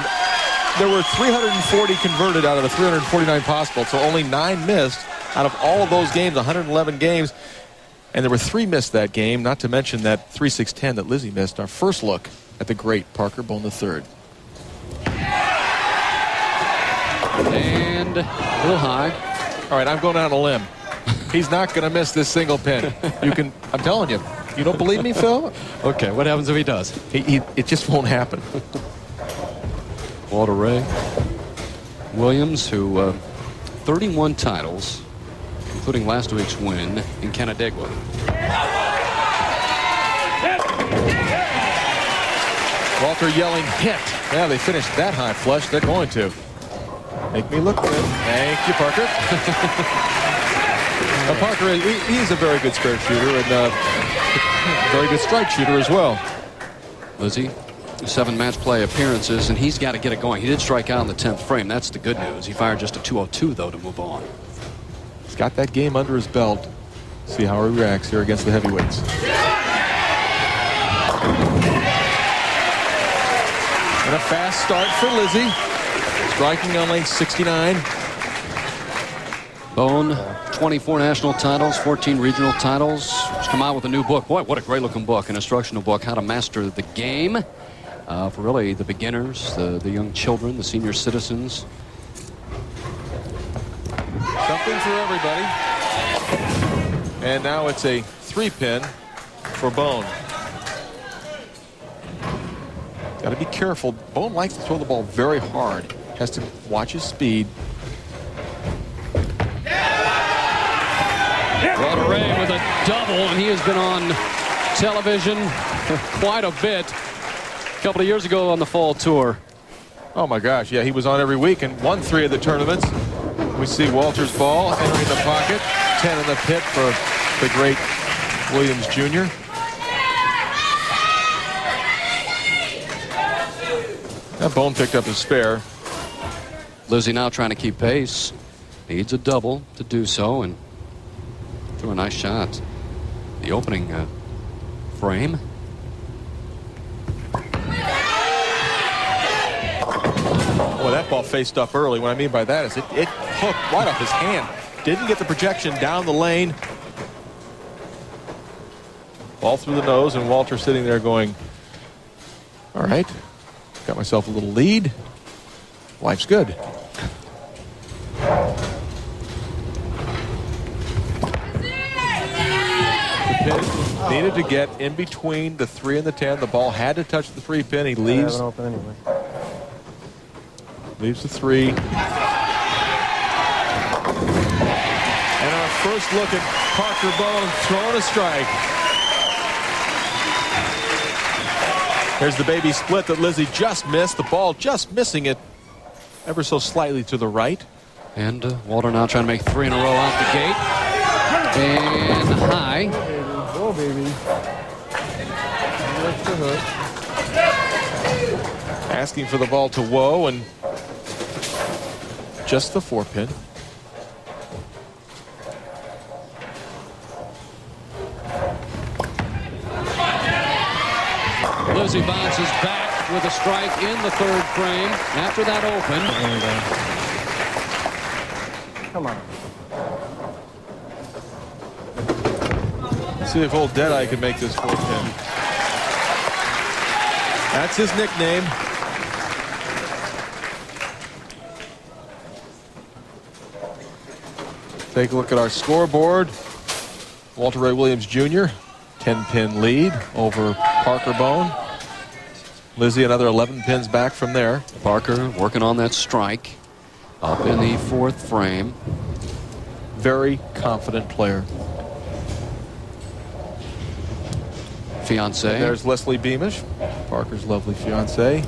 there were 340 converted out of the 349 possible, so only 9 missed out of all of those games, 111 games. And there were 3 missed that game, not to mention that 3-6-10 that Lizzi missed. Our first look at the great Parker Bohn the third. And a little high. All right, I'm going out on a limb. He's not going to miss this single pin. I'm telling you. You don't believe me, Phil? Okay, what happens if he does? It just won't happen. Walter Ray Williams, who 31 titles, including last week's win in Canandaigua. Walter yelling hit. Yeah, they finished that high flush. They're going to. Make me look good. Thank you, Parker. Parker, he's a very good spare shooter and very good strike shooter as well. Lizzi, 7 match play appearances, and he's got to get it going. He did strike out in the 10th frame. That's the good news. He fired just a 202, though, to move on. He's got that game under his belt. See how he reacts here against the heavyweights. And a fast start for Lizzi. Striking on lane 69. Bohn 24 national titles, 14 regional titles. He's come out with a new book. Boy, what a great-looking book, an instructional book, How to Master the Game, for really the beginners, the young children, the senior citizens. Something for everybody. And now it's a 3-pin for Bohn. Got to be careful. Bohn likes to throw the ball very hard. Has to watch his speed. Walter Ray with a double, and he has been on television for quite a bit. A couple of years ago on the fall tour. Oh my gosh, yeah, he was on every week and won 3 of the tournaments. We see Walter's ball entering the pocket. 10 in the pit for the great Williams Jr. That Bohn picked up his spare. Lizzi now trying to keep pace. Needs a double to do so, and threw a nice shot. The opening frame. Well, that ball faced up early. What I mean by that is it hooked right off his hand. Didn't get the projection down the lane. Ball through the nose, and Walter sitting there going, all right, got myself a little lead. Life's good. The pin needed to get in between the 3 and the 10. The ball had to touch the 3-pin. He leaves. Open anyway. Leaves the 3. And our first look at Parker Bohn throwing a strike. Here's the baby split that Lizzi just missed. The ball just missing it ever so slightly to the right. And Walter now trying to make 3 in a row out the gate. And high. Go, baby. Lift the hook. Asking for the ball to Woe, and just the 4-pin. Lizzi bounces back with a strike in the 3rd frame after that open. Come on. Let's see if old Deadeye can make this 4-pin. That's his nickname. Take a look at our scoreboard. Walter Ray Williams Jr., 10-pin lead over Parker Bohn. Lizzi another 11 pins back from there. Parker working on that strike up in the 4th frame. Very confident player. Fiance. There's Leslie Beamish, Parker's lovely fiance.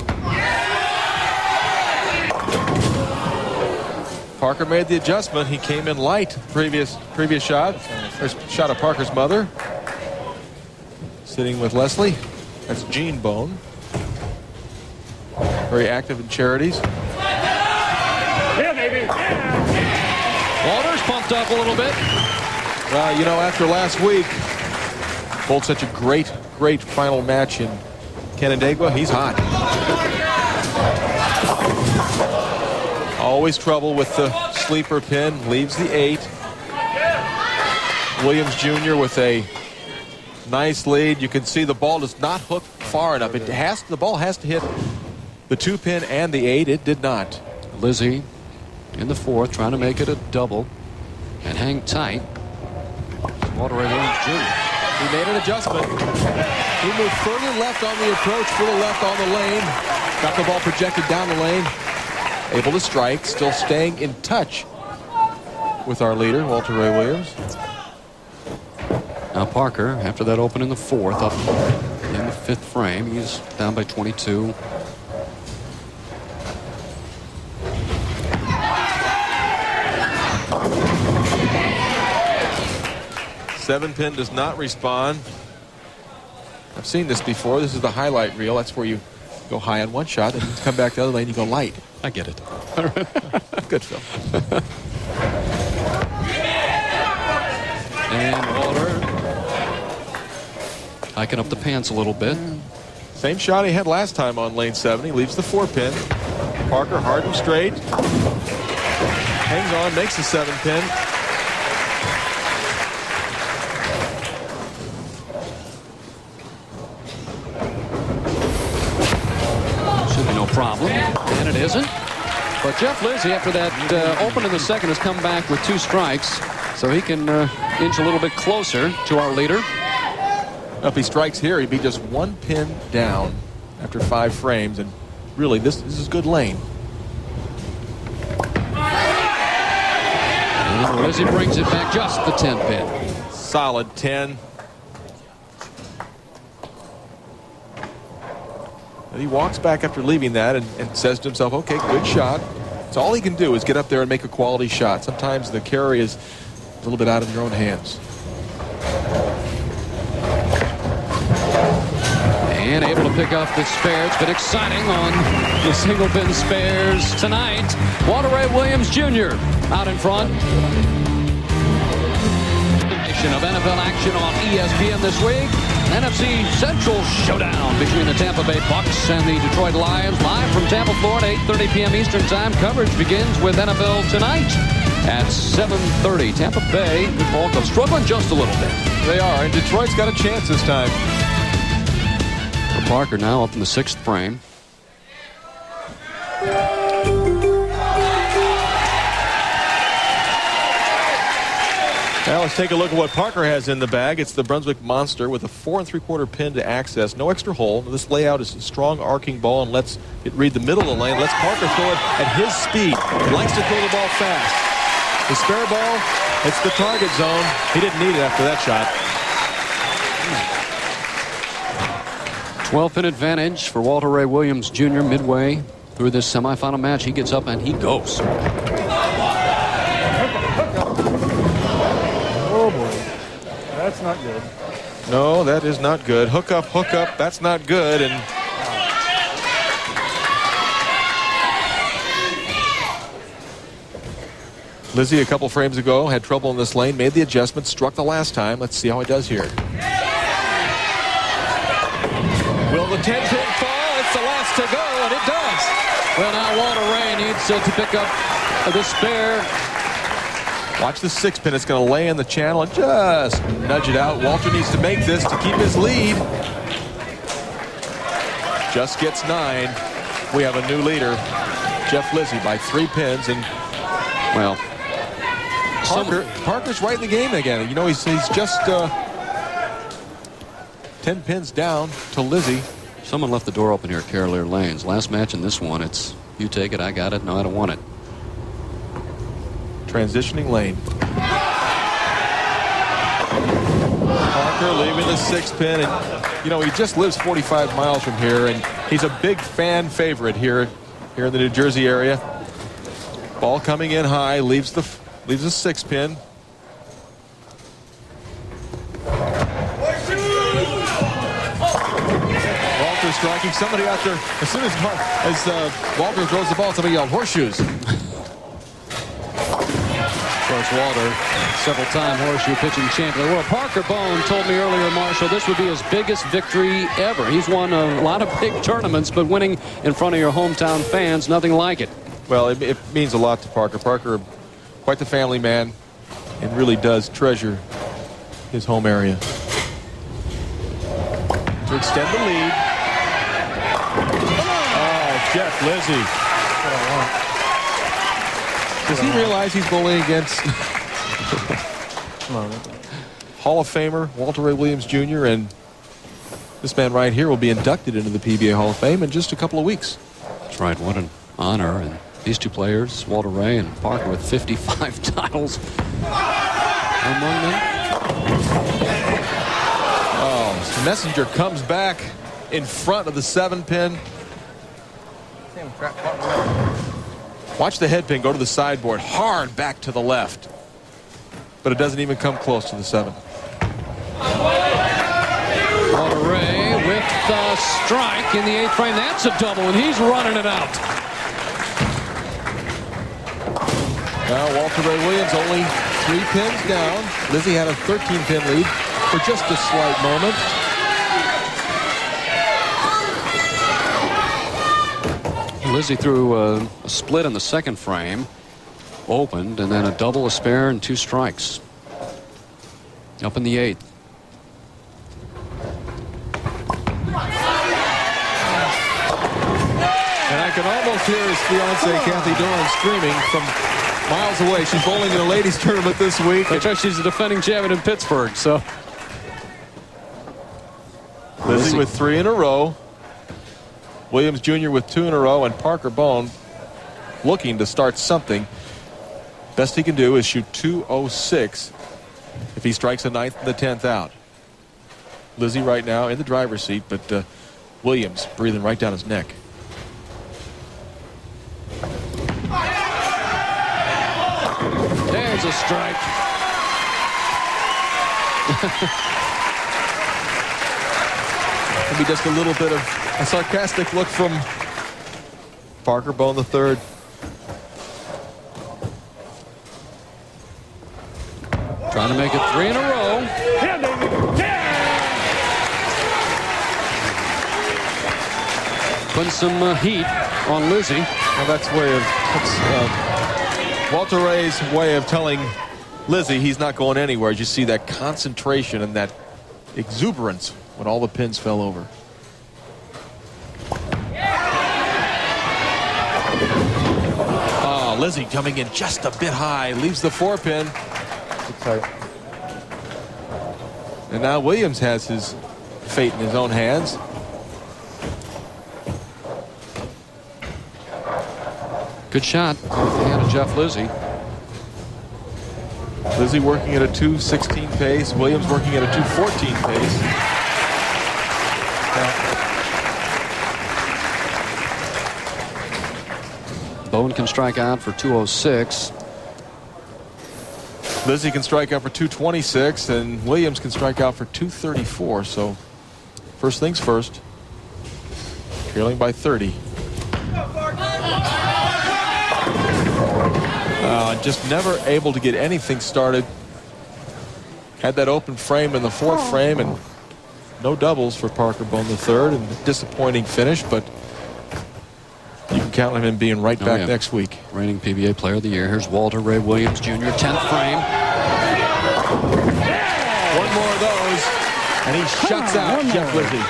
Parker made the adjustment. He came in light previous shot. There's a shot of Parker's mother. Sitting with Leslie. That's Jean Bohn. Very active in charities. Yeah, baby. Walter's pumped up a little bit. Well, you know, after last week, pulled such a great final match in Canandaigua. He's hot. Always trouble with the sleeper pin. Leaves the 8. Williams Jr. with a nice lead. You can see the ball does not hook far enough. The ball has to hit the 2-pin and the 8. It did not. Lizzi in the 4th trying to make it a double and hang tight. Walter Ray Williams Jr. He made an adjustment. He moved further left on the approach, further left on the lane. Got the ball projected down the lane. Able to strike, still staying in touch with our leader, Walter Ray Williams. Now Parker, after that open in the 4th, up in the 5th frame, he's down by 22. Seven-pin does not respond. I've seen this before. This is the highlight reel. That's where you go high on one shot and come back the other lane, you go light. I get it. Good, Phil. And Walter hiking up the pants a little bit. Same shot he had last time on lane 7. He leaves the 4-pin. Parker hard and straight. Hangs on, makes the 7-pin. no problem. And it isn't. But Jeff Lizzi, after that open in the second, has come back with 2 strikes. So he can inch a little bit closer to our leader. If he strikes here, he'd be just 1 pin down after 5 frames. And really, this is good lane. And Lizzi brings it back just the 10 pin. Solid 10. And he walks back after leaving that and says to himself, okay, good shot. So all he can do is get up there and make a quality shot. Sometimes the carry is a little bit out of your own hands. And able to pick up the spare. It's been exciting on the single pin spares tonight. Walter Ray Williams Jr. out in front. Of NFL action on ESPN this week. NFC Central showdown between the Tampa Bay Bucks and the Detroit Lions. Live from Tampa, Florida, 8:30 p.m. Eastern Time. Coverage begins with NFL Tonight at 7:30. Tampa Bay Football Club struggling just a little bit. They are, and Detroit's got a chance this time. For Parker now up in the 6th frame. Now let's take a look at what Parker has in the bag. It's the Brunswick Monster with a 4 3/4 pin to access. No extra hole. This layout is a strong arcing ball and lets it read the middle of the lane. Lets Parker throw it at his speed. He likes to throw the ball fast. The spare ball, it's the target zone. He didn't need it after that shot. 12-pin advantage for Walter Ray Williams Jr. midway through this semifinal match. He gets up and he goes. Oh, boy. That's not good. No, that is not good. Hook up, that's not good. And Lizzi, a couple frames ago, had trouble in this lane, made the adjustment, struck the last time. Let's see how he does here. Will the 10-pin fall? It's the last to go, and it does. Well, now Walter Ray needs to pick up the spare. Watch the 6-pin. It's going to lay in the channel and just nudge it out. Walter needs to make this to keep his lead. Just gets 9. We have a new leader, Jeff Lizzi, by 3 pins. And well, Parker's right in the game again. You know, he's just 10 pins down to Lizzi. Someone left the door open here at Carolier Lanes. Last match in this one, it's you take it, I got it, no, I don't want it. Transitioning lane. Parker leaving the 6-pin, and you know he just lives 45 miles from here, and he's a big fan favorite here in the New Jersey area. Ball coming in high, leaves the 6-pin. Walter striking. Somebody out there, as soon as Walter throws the ball, somebody yelled horseshoes. Of course, Walter, several-time horseshoe pitching champion. Well, Parker Bohn told me earlier, Marshall, this would be his biggest victory ever. He's won a lot of big tournaments, but winning in front of your hometown fans, nothing like it. Well, it means a lot to Parker. Parker, quite the family man, and really does treasure his home area. To extend the lead. Oh, Jeff Lizzi. Does he realize he's bowling against Hall of Famer Walter Ray Williams Jr. and this man right here will be inducted into the PBA Hall of Fame in just a couple of weeks. That's right. What an honor. And these two players, Walter Ray and Parker, with 55 titles among them. Oh, Messenger comes back in front of the 7-pin. Watch the head pin go to the sideboard, hard back to the left. But it doesn't even come close to the 7. Walter Ray with the strike in the 8th frame. That's a double, and he's running it out. Now Walter Ray Williams only 3 pins down. Lizzi had a 13-pin lead for just a slight moment. Lizzi threw a split in the 2nd frame, opened, and then a double, a spare, and 2 strikes. Up in the 8th. can almost hear his fiancée, Kathy Doran, screaming from miles away. She's bowling in a ladies tournament this week. That's right, she's the defending champion in Pittsburgh, so. Lizzi with 3 in a row. Williams Jr. with 2 in a row, and Parker Bohn looking to start something. Best he can do is shoot 206 if he strikes the 9th and the 10th out. Lizzi right now in the driver's seat, but Williams breathing right down his neck. There's a strike. Maybe just a little bit of a sarcastic look from Parker Bohn III. Trying to make it 3 in a row. Yeah, baby. Yeah! Putting some heat on Lizzi. Well, that's Walter Ray's way of telling Lizzi he's not going anywhere. You see that concentration and that exuberance when all the pins fell over. Oh, Lizzi coming in just a bit high, leaves the 4-pin. And now Williams has his fate in his own hands. Good shot off the hand of Jeff Lizzi. Lizzi working at a 2:16 pace. Williams working at a 2:14 pace. Bohn can strike out for 206. Lizzi can strike out for 226, and Williams can strike out for 234. So, first things first. Trailing by 30. Just never able to get anything started. Had that open frame in the 4th frame, and no doubles for Parker Bohn III, and a disappointing finish, but you can count on him being right back next week. Reigning PBA Player of the Year. Here's Walter Ray Williams Jr., 10th frame. One more of those, and he shuts out Jeff Lizzi.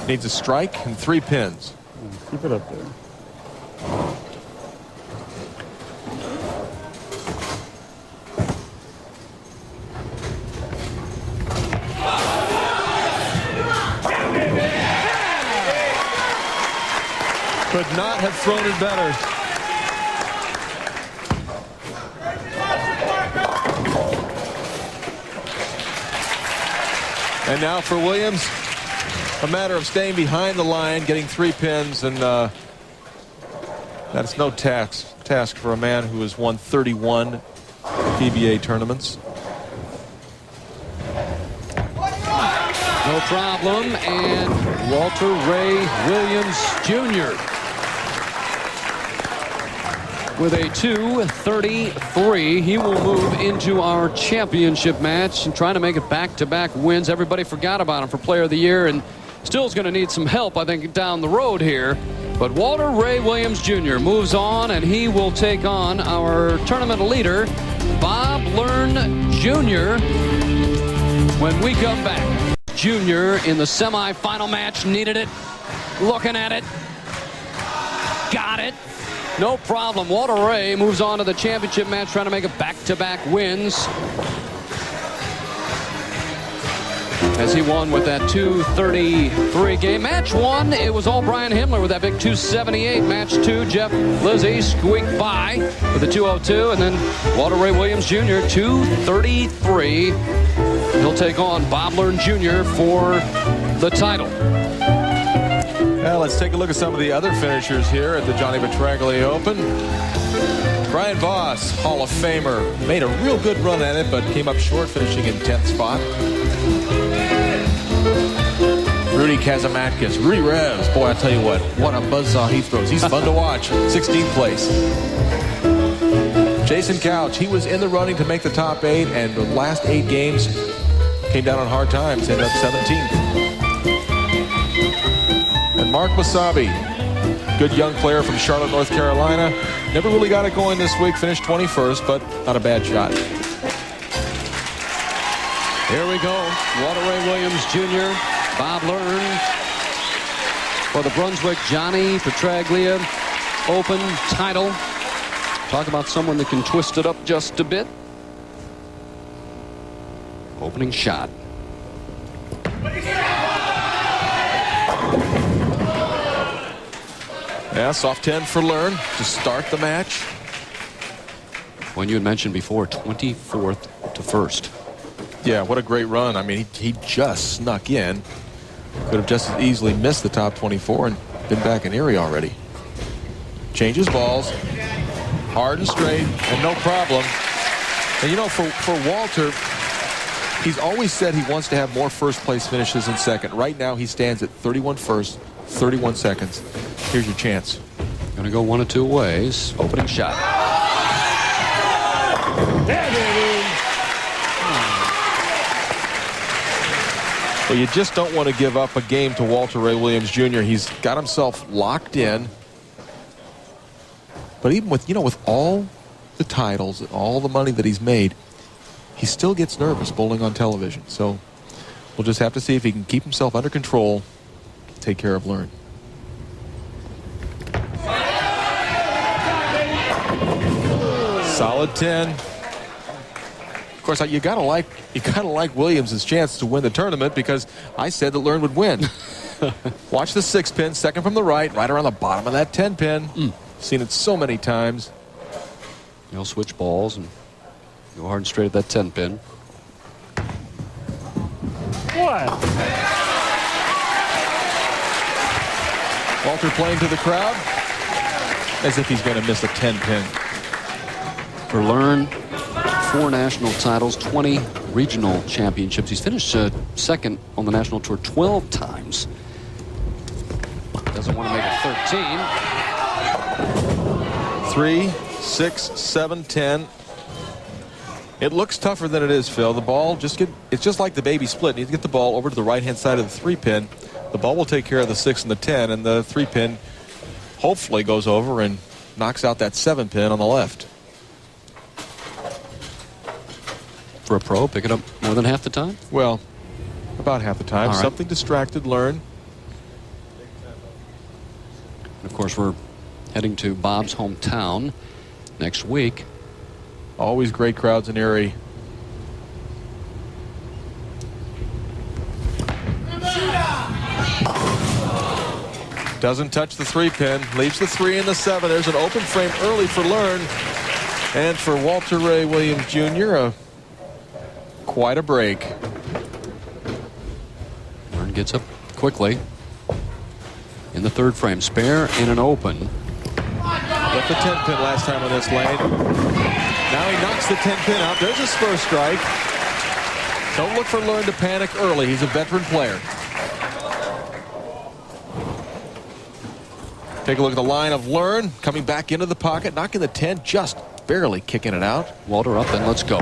Needs a strike and 3 pins. Keep it up there. Could not have thrown it better. And now for Williams, a matter of staying behind the line, getting 3 pins, and that's no task for a man who has won 31 PBA tournaments. No problem, and Walter Ray Williams Jr. with a 233. He will move into our championship match and trying to make it back-to-back wins. Everybody forgot about him for Player of the Year, and still is going to need some help, I think, down the road here. But Walter Ray Williams Jr. moves on, and he will take on our tournament leader, Bob Learn Jr., when we come back. Jr. in the semifinal match, needed it, looking at it, got it, no problem. Walter Ray moves on to the championship match, trying to make it back-to-back wins, as he won with that 233 game. Match 1, it was all Brian Himmler with that big 278. Match 2, Jeff Lizzi squeaked by with a 202, and then Walter Ray Williams Jr. 233. He'll take on Bob Learn Jr. for the title. Well, let's take a look at some of the other finishers here at the Johnny Petraglia Open. Brian Voss, Hall of Famer, made a real good run at it, but came up short, finishing in 10th spot. Rudy Kazamatkis, Rudy Revs, boy, I tell you what a buzzsaw he throws. He's fun to watch. 16th place. Jason Couch, he was in the running to make the top 8, and the last 8 games came down on hard times, ended up 17th. And Mark Wasabi, good young player from Charlotte, North Carolina. Never really got it going this week, finished 21st, but not a bad shot. Here we go. Walter Ray Williams Jr., Bob Learn for the Brunswick Johnny Petraglia Open title. Talk about someone that can twist it up just a bit. Opening shot. Yeah, soft 10 for Learn to start the match. When you had mentioned before, 24th to first. Yeah, what a great run. I mean, he just snuck in. Could have just as easily missed the top 24 and been back in Erie already. Changes balls. Hard and straight, and no problem. And you know, for Walter, he's always said he wants to have more first place finishes than second. Right now, he stands at 31 first, 31 seconds. Here's your chance. Gonna go one of two ways. Opening shot. Well, you just don't want to give up a game to Walter Ray Williams Jr. He's got himself locked in. But even with, with all the titles and all the money that he's made, he still gets nervous bowling on television. So we'll just have to see if he can keep himself under control, take care of Learn. Solid 10. Of course, you gotta like Williams' chance to win the tournament, because I said that Learn would win. Watch the 6-pin, second from the right around the bottom of that 10-pin. Seen it so many times. You'll switch balls and go hard and straight at that 10-pin. What? Walter playing to the crowd as if he's going to miss a 10-pin. For Learn, 4 national titles, 20 regional championships. He's finished second on the national tour 12 times. Doesn't want to make it 13. 3, 6, 7, 10. It looks tougher than it is, Phil. The ball it's just like the baby split. You need to get the ball over to the right-hand side of the 3-pin. The ball will take care of the 6 and the 10, and the 3-pin hopefully goes over and knocks out that 7-pin on the left. For a pro, pick it up more than half the time? Well, about half the time. Right. Something distracted Learn. And of course, we're heading to Bob's hometown next week. Always great crowds in Erie. Doesn't touch the 3-pin. Leaves the 3 and the 7. There's an open frame early for Learn. And for Walter Ray Williams Jr., quite a break. Learn gets up quickly in the 3rd frame. Spare in an open. Left the 10-pin last time on this lane. Now he knocks the 10-pin out. There's his first strike. Don't look for Learn to panic early. He's a veteran player. Take a look at the line of Learn coming back into the pocket, knocking the 10, just barely kicking it out. Walter up, and let's go.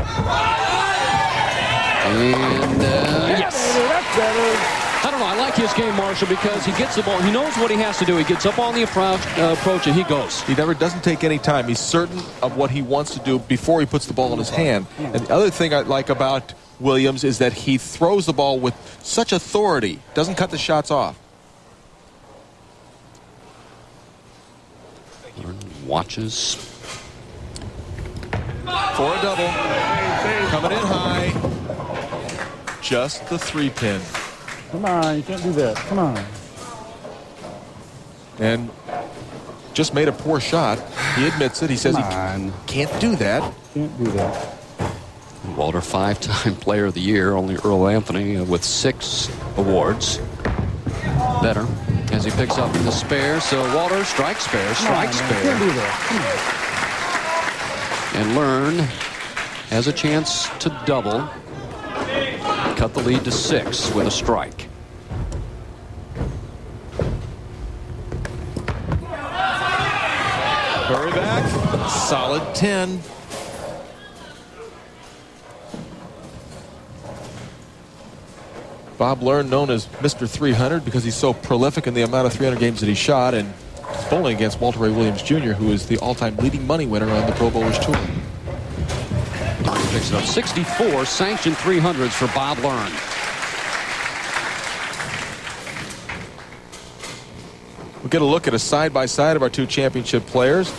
And yes. That's better. I don't know. I like his game, Marshall, because he gets the ball. He knows what he has to do. He gets up on the approach, and he goes. He never doesn't take any time. He's certain of what he wants to do before he puts the ball in his hand. And the other thing I like about Williams is that he throws the ball with such authority. Doesn't cut the shots off. Watches. For a double. Coming in high. Just the 3-pin. Come on, you can't do that. Come on. And just made a poor shot. He admits it. He says he can't do that. Can't do that. Walter, 5-time player of the year. Only Earl Anthony with 6 awards. Better as he picks up the spare. So Walter strikes spare, strikes spare. Can't do that. And Learn has a chance to double. Cut the lead to 6 with a strike. Hurry back. Solid 10. Bob Learn, known as Mr. 300 because he's so prolific in the amount of 300 games that he shot, and bowling against Walter Ray Williams Jr., who is the all-time leading money winner on the Pro Bowlers Tour. picks it up. 64 sanctioned 300s for Bob Learn. We'll get a look at a side-by-side of our two championship players.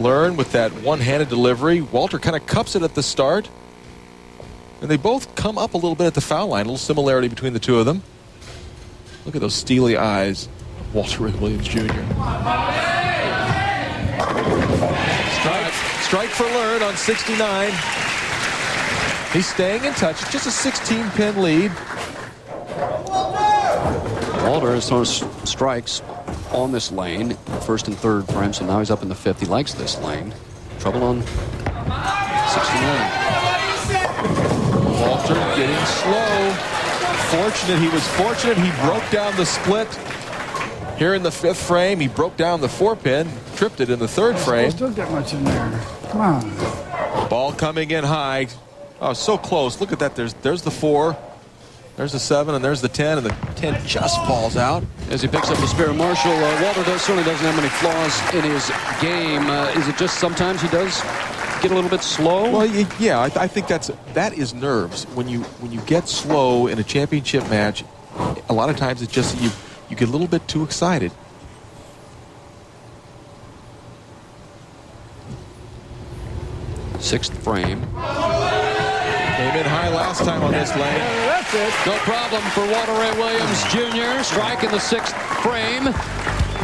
Learn with that one-handed delivery. Walter kind of cups it at the start. And they both come up a little bit at the foul line. A little similarity between the two of them. Look at those steely eyes of Walter Williams Jr. Strike for Learn on 69. He's staying in touch. Just a 16-pin lead. Walter has thrown strikes on this lane, first and third for him, so now he's up in the fifth. He likes this lane. Trouble on 69. Walter getting slow. He was fortunate he broke down the split here in the fifth frame. He broke down the 4-pin, tripped it in the third frame. Don't get much in there. Come on. Ball coming in high. Oh, so close. Look at that. There's the 4. There's the 7, and there's the 10, and the 10 just falls out. As he picks up the spare Marshall, Walter certainly doesn't have many flaws in his game. Is it just sometimes he does get a little bit slow? Well, yeah, I think that is nerves. When you get slow in a championship match, a lot of times it's just you get a little bit too excited. Sixth frame. Came in high last time on this lane. That's it. No problem for Walter Ray Williams Jr. Strike in the sixth frame.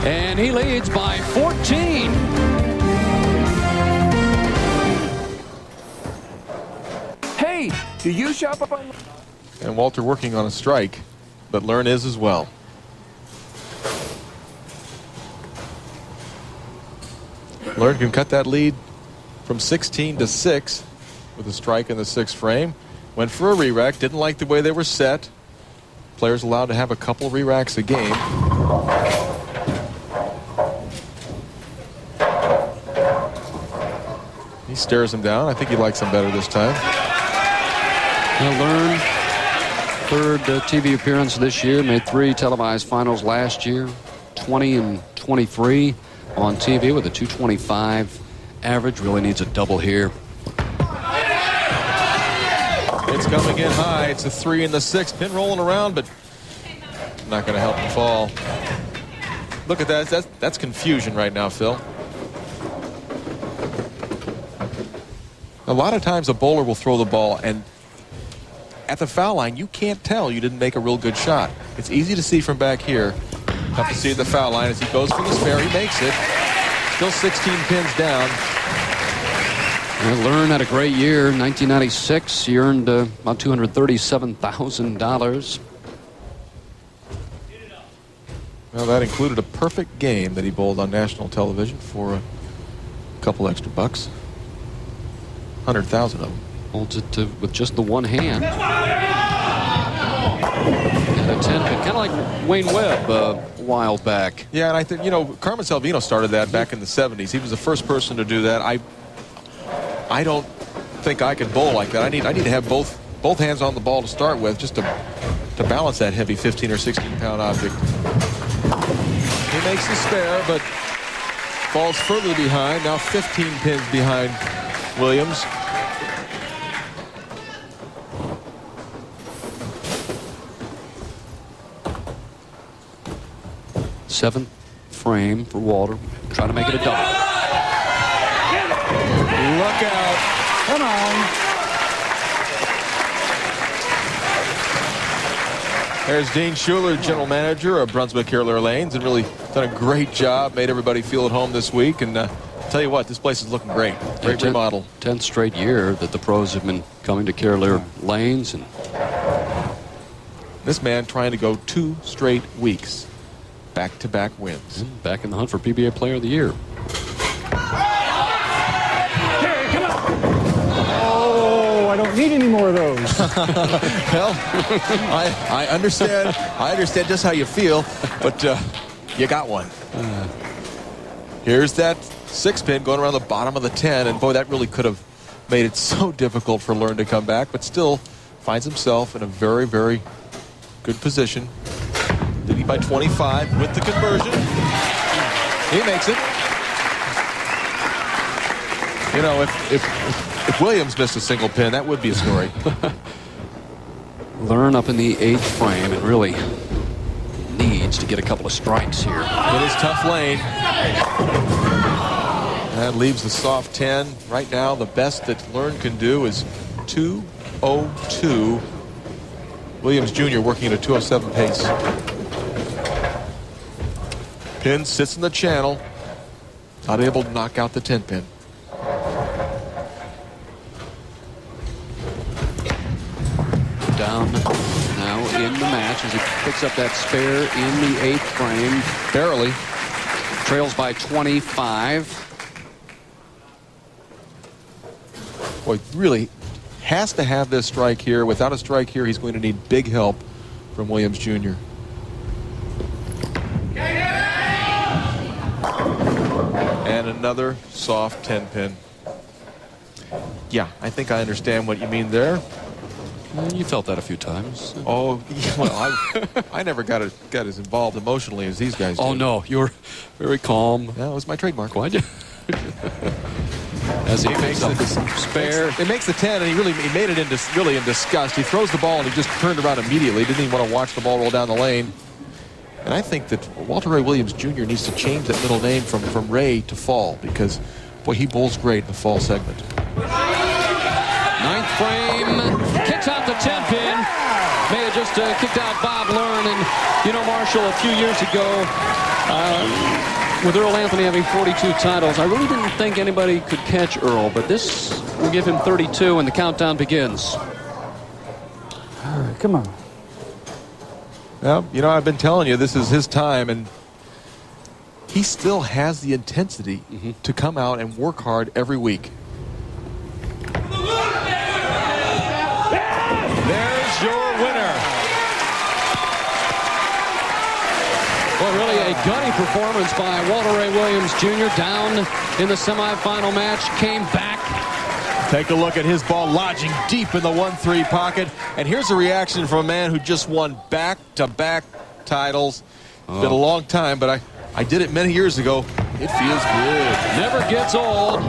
And he leads by 14. Hey, do you shop up on... And Walter working on a strike, but Learn is as well. Learn can cut that lead from 16 to 6 with a strike in the sixth frame. Went for a re-rack, didn't like the way they were set. Players allowed to have a couple re-racks a game. He stares him down. I think he likes him better this time. Learn, third TV appearance this year, made 3 televised finals last year, 20 and 23 on TV with a 225 average. Really needs a double here. It's coming in high. It's a 3 in the 6. Pin rolling around, but not going to help him fall. Look at that. That's confusion right now, Phil. A lot of times a bowler will throw the ball, and at the foul line, you can't tell you didn't make a real good shot. It's easy to see from back here. Tough to see at the foul line as he goes for the spare. He makes it. Still 16 pins down. Learn had a great year. 1996, he earned about $237,000. Well, that included a perfect game that he bowled on national television for a couple extra bucks. 100,000 of them. Holds it with just the one hand. And a 10 pin, kind of like Wayne Webb a while back. Yeah, and I think, Carmen Salvino started that back in the 70s. He was the first person to do that. I don't think I could bowl like that. I need to have both hands on the ball to start with, just to balance that heavy 15 or 16 pound object. He makes the spare, but falls further behind. Now 15 pins behind Williams. Seventh frame for Walter, trying to make it a double. Look out. Come on. There's Dean Schuler, general manager of Brunswick Carolier Lanes, and really done a great job, made everybody feel at home this week. And tell you what, this place is looking great. Great remodel. 10th straight year that the pros have been coming to Carolier Lanes. And this man trying to go 2 straight weeks. Back-to-back wins. Back in the hunt for PBA Player of the Year. Oh, I don't need any more of those. Well, I understand. I understand just how you feel, but you got one. Here's that 6-pin going around the bottom of the 10, and boy, that really could have made it so difficult for Learn to come back, but still finds himself in a very, very good position. Leading by 25 with the conversion. He makes it. If If Williams missed a single pin, that would be a story. Learn up in the 8th frame and really needs to get a couple of strikes here. It is tough lane. That leaves the soft 10. Right now, the best that Learn can do is 2:02. Williams Jr. working at a 2:07 pace. Pin sits in the channel. Not able to knock out the 10 pin. Down now in the match as he picks up that spare in the 8th frame. Barely. Trails by 25. Boy, really has to have this strike here. Without a strike here, he's going to need big help from Williams Jr. And another soft 10 pin. Yeah, I think I understand what you mean there. You felt that a few times. Oh, well, I never got as involved emotionally as these guys did. Oh, no, you were very calm. That was my trademark. Why'd you? As he makes up the spare. It makes the 10, and he made it really in disgust. He throws the ball, and he just turned around immediately. Didn't even want to watch the ball roll down the lane. And I think that Walter Ray Williams Jr. needs to change that middle name from Ray to Fall, because, boy, he bowls great in the fall segment. 9th frame, kicks out the 10 pin. May have just kicked out Bob Learn. And, you know, Marshall, a few years ago, with Earl Anthony having 42 titles, I really didn't think anybody could catch Earl, but this will give him 32, and the countdown begins. All right, come on. Well, you know, I've been telling you this is his time, and he still has the intensity to come out and work hard every week. There's your winner. Well, really a gunny performance by Walter Ray Williams Jr. Down in the semifinal match, came back. Take a look at his ball lodging deep in the 1-3 pocket. And here's a reaction from a man who just won back-to-back titles. It's been a long time, but I did it many years ago. It feels good. Never gets old.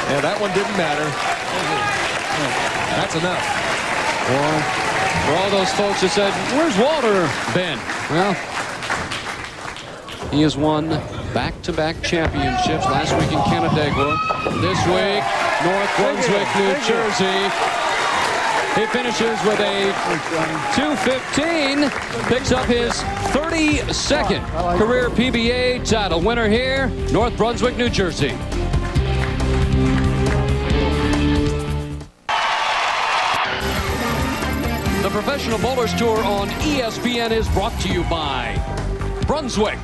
Yeah, that one didn't matter. That's enough. For all those folks that said, where's Walter been? Well, he has won back-to-back championships. Last week in Canandaigua. This week, North Brunswick, New Jersey. He finishes with a 215. Picks up his 32nd career PBA title. Winner here, North Brunswick, New Jersey. The Professional Bowlers Tour on ESPN is brought to you by Brunswick.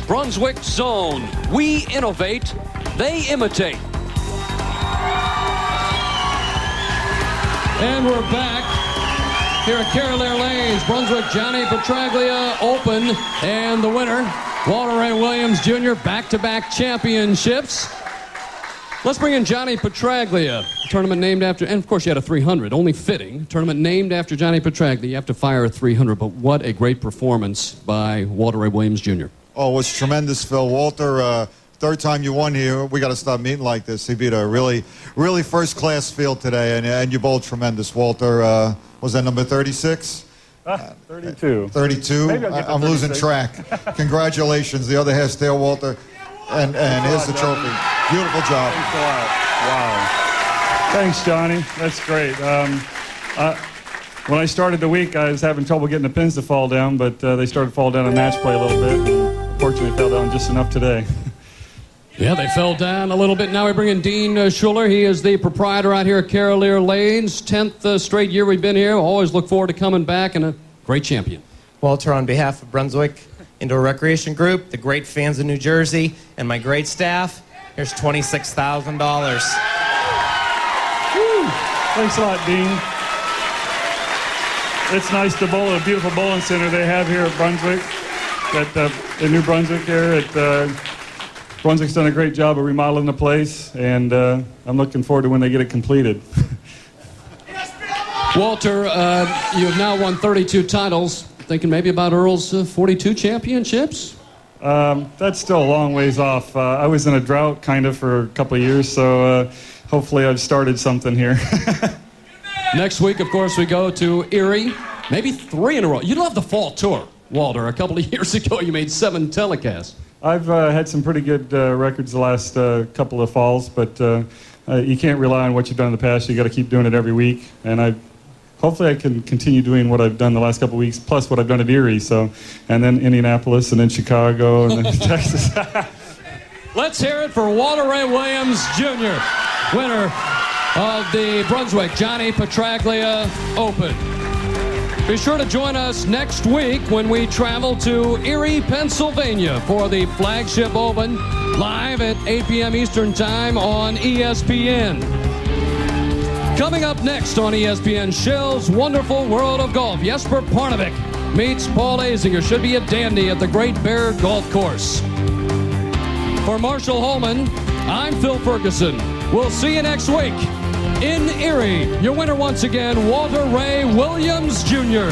Brunswick Zone. We innovate, they imitate. And we're back here at Carolier Lanes. Brunswick Johnny Petraglia Open. And the winner, Walter Ray Williams Jr., back-to-back championships. Let's bring in Johnny Petraglia. Tournament named after, and of course you had a 300, only fitting. Tournament named after Johnny Petraglia. You have to fire a 300, but what a great performance by Walter Ray Williams Jr. Oh, it was tremendous, Phil. Walter, third time you won here. We got to stop meeting like this. He beat a really first-class field today, and you bowled tremendous. Walter, was that number 36? 32. 32? Maybe I'll get to I'm losing 36. track. Congratulations. The other half's there, Walter. And here's the trophy. Beautiful job. Thanks a lot. Wow. Thanks, Johnny. That's great. When I started the week, I was having trouble getting the pins to fall down, but they started to fall down in match play a little bit. Unfortunately, fell down just enough today. Yeah, they fell down a little bit. Now we bring in Dean Schuler. He is the proprietor out here at Carolier Lanes. 10th straight year we've been here. Always look forward to coming back, and a great champion. Walter, on behalf of Brunswick Indoor Recreation Group, the great fans of New Jersey, and my great staff, here's $26,000. Thanks a lot, Dean. It's nice to bowl at a beautiful bowling center they have here at Brunswick, in New Brunswick here. Brunswick's done a great job of remodeling the place, and I'm looking forward to when they get it completed. Walter, you have now won 32 titles. Thinking maybe about Earl's 42 championships? That's still a long ways off. I was in a drought kind of for a couple of years, so hopefully I've started something here. Next week, of course, we go to Erie. Maybe 3 in a row. You love the fall tour, Walter. A couple of years ago, you made 7 telecasts. I've had some pretty good records the last couple of falls, but you can't rely on what you've done in the past. You got to keep doing it every week, and hopefully I can continue doing what I've done the last couple of weeks, plus what I've done at Erie. So, and then Indianapolis, and then Chicago, and then Texas. Let's hear it for Walter Ray Williams, Jr., winner of the Brunswick Johnny Petraglia Open. Be sure to join us next week when we travel to Erie, Pennsylvania for the flagship Open, live at 8 p.m. Eastern Time on ESPN. Coming up next on ESPN, Shell's Wonderful World of Golf. Jesper Parnevik meets Paul Azinger. Should be a dandy at the Great Bear Golf Course. For Marshall Holman, I'm Phil Ferguson. We'll see you next week in Erie. Your winner once again, Walter Ray Williams, Jr.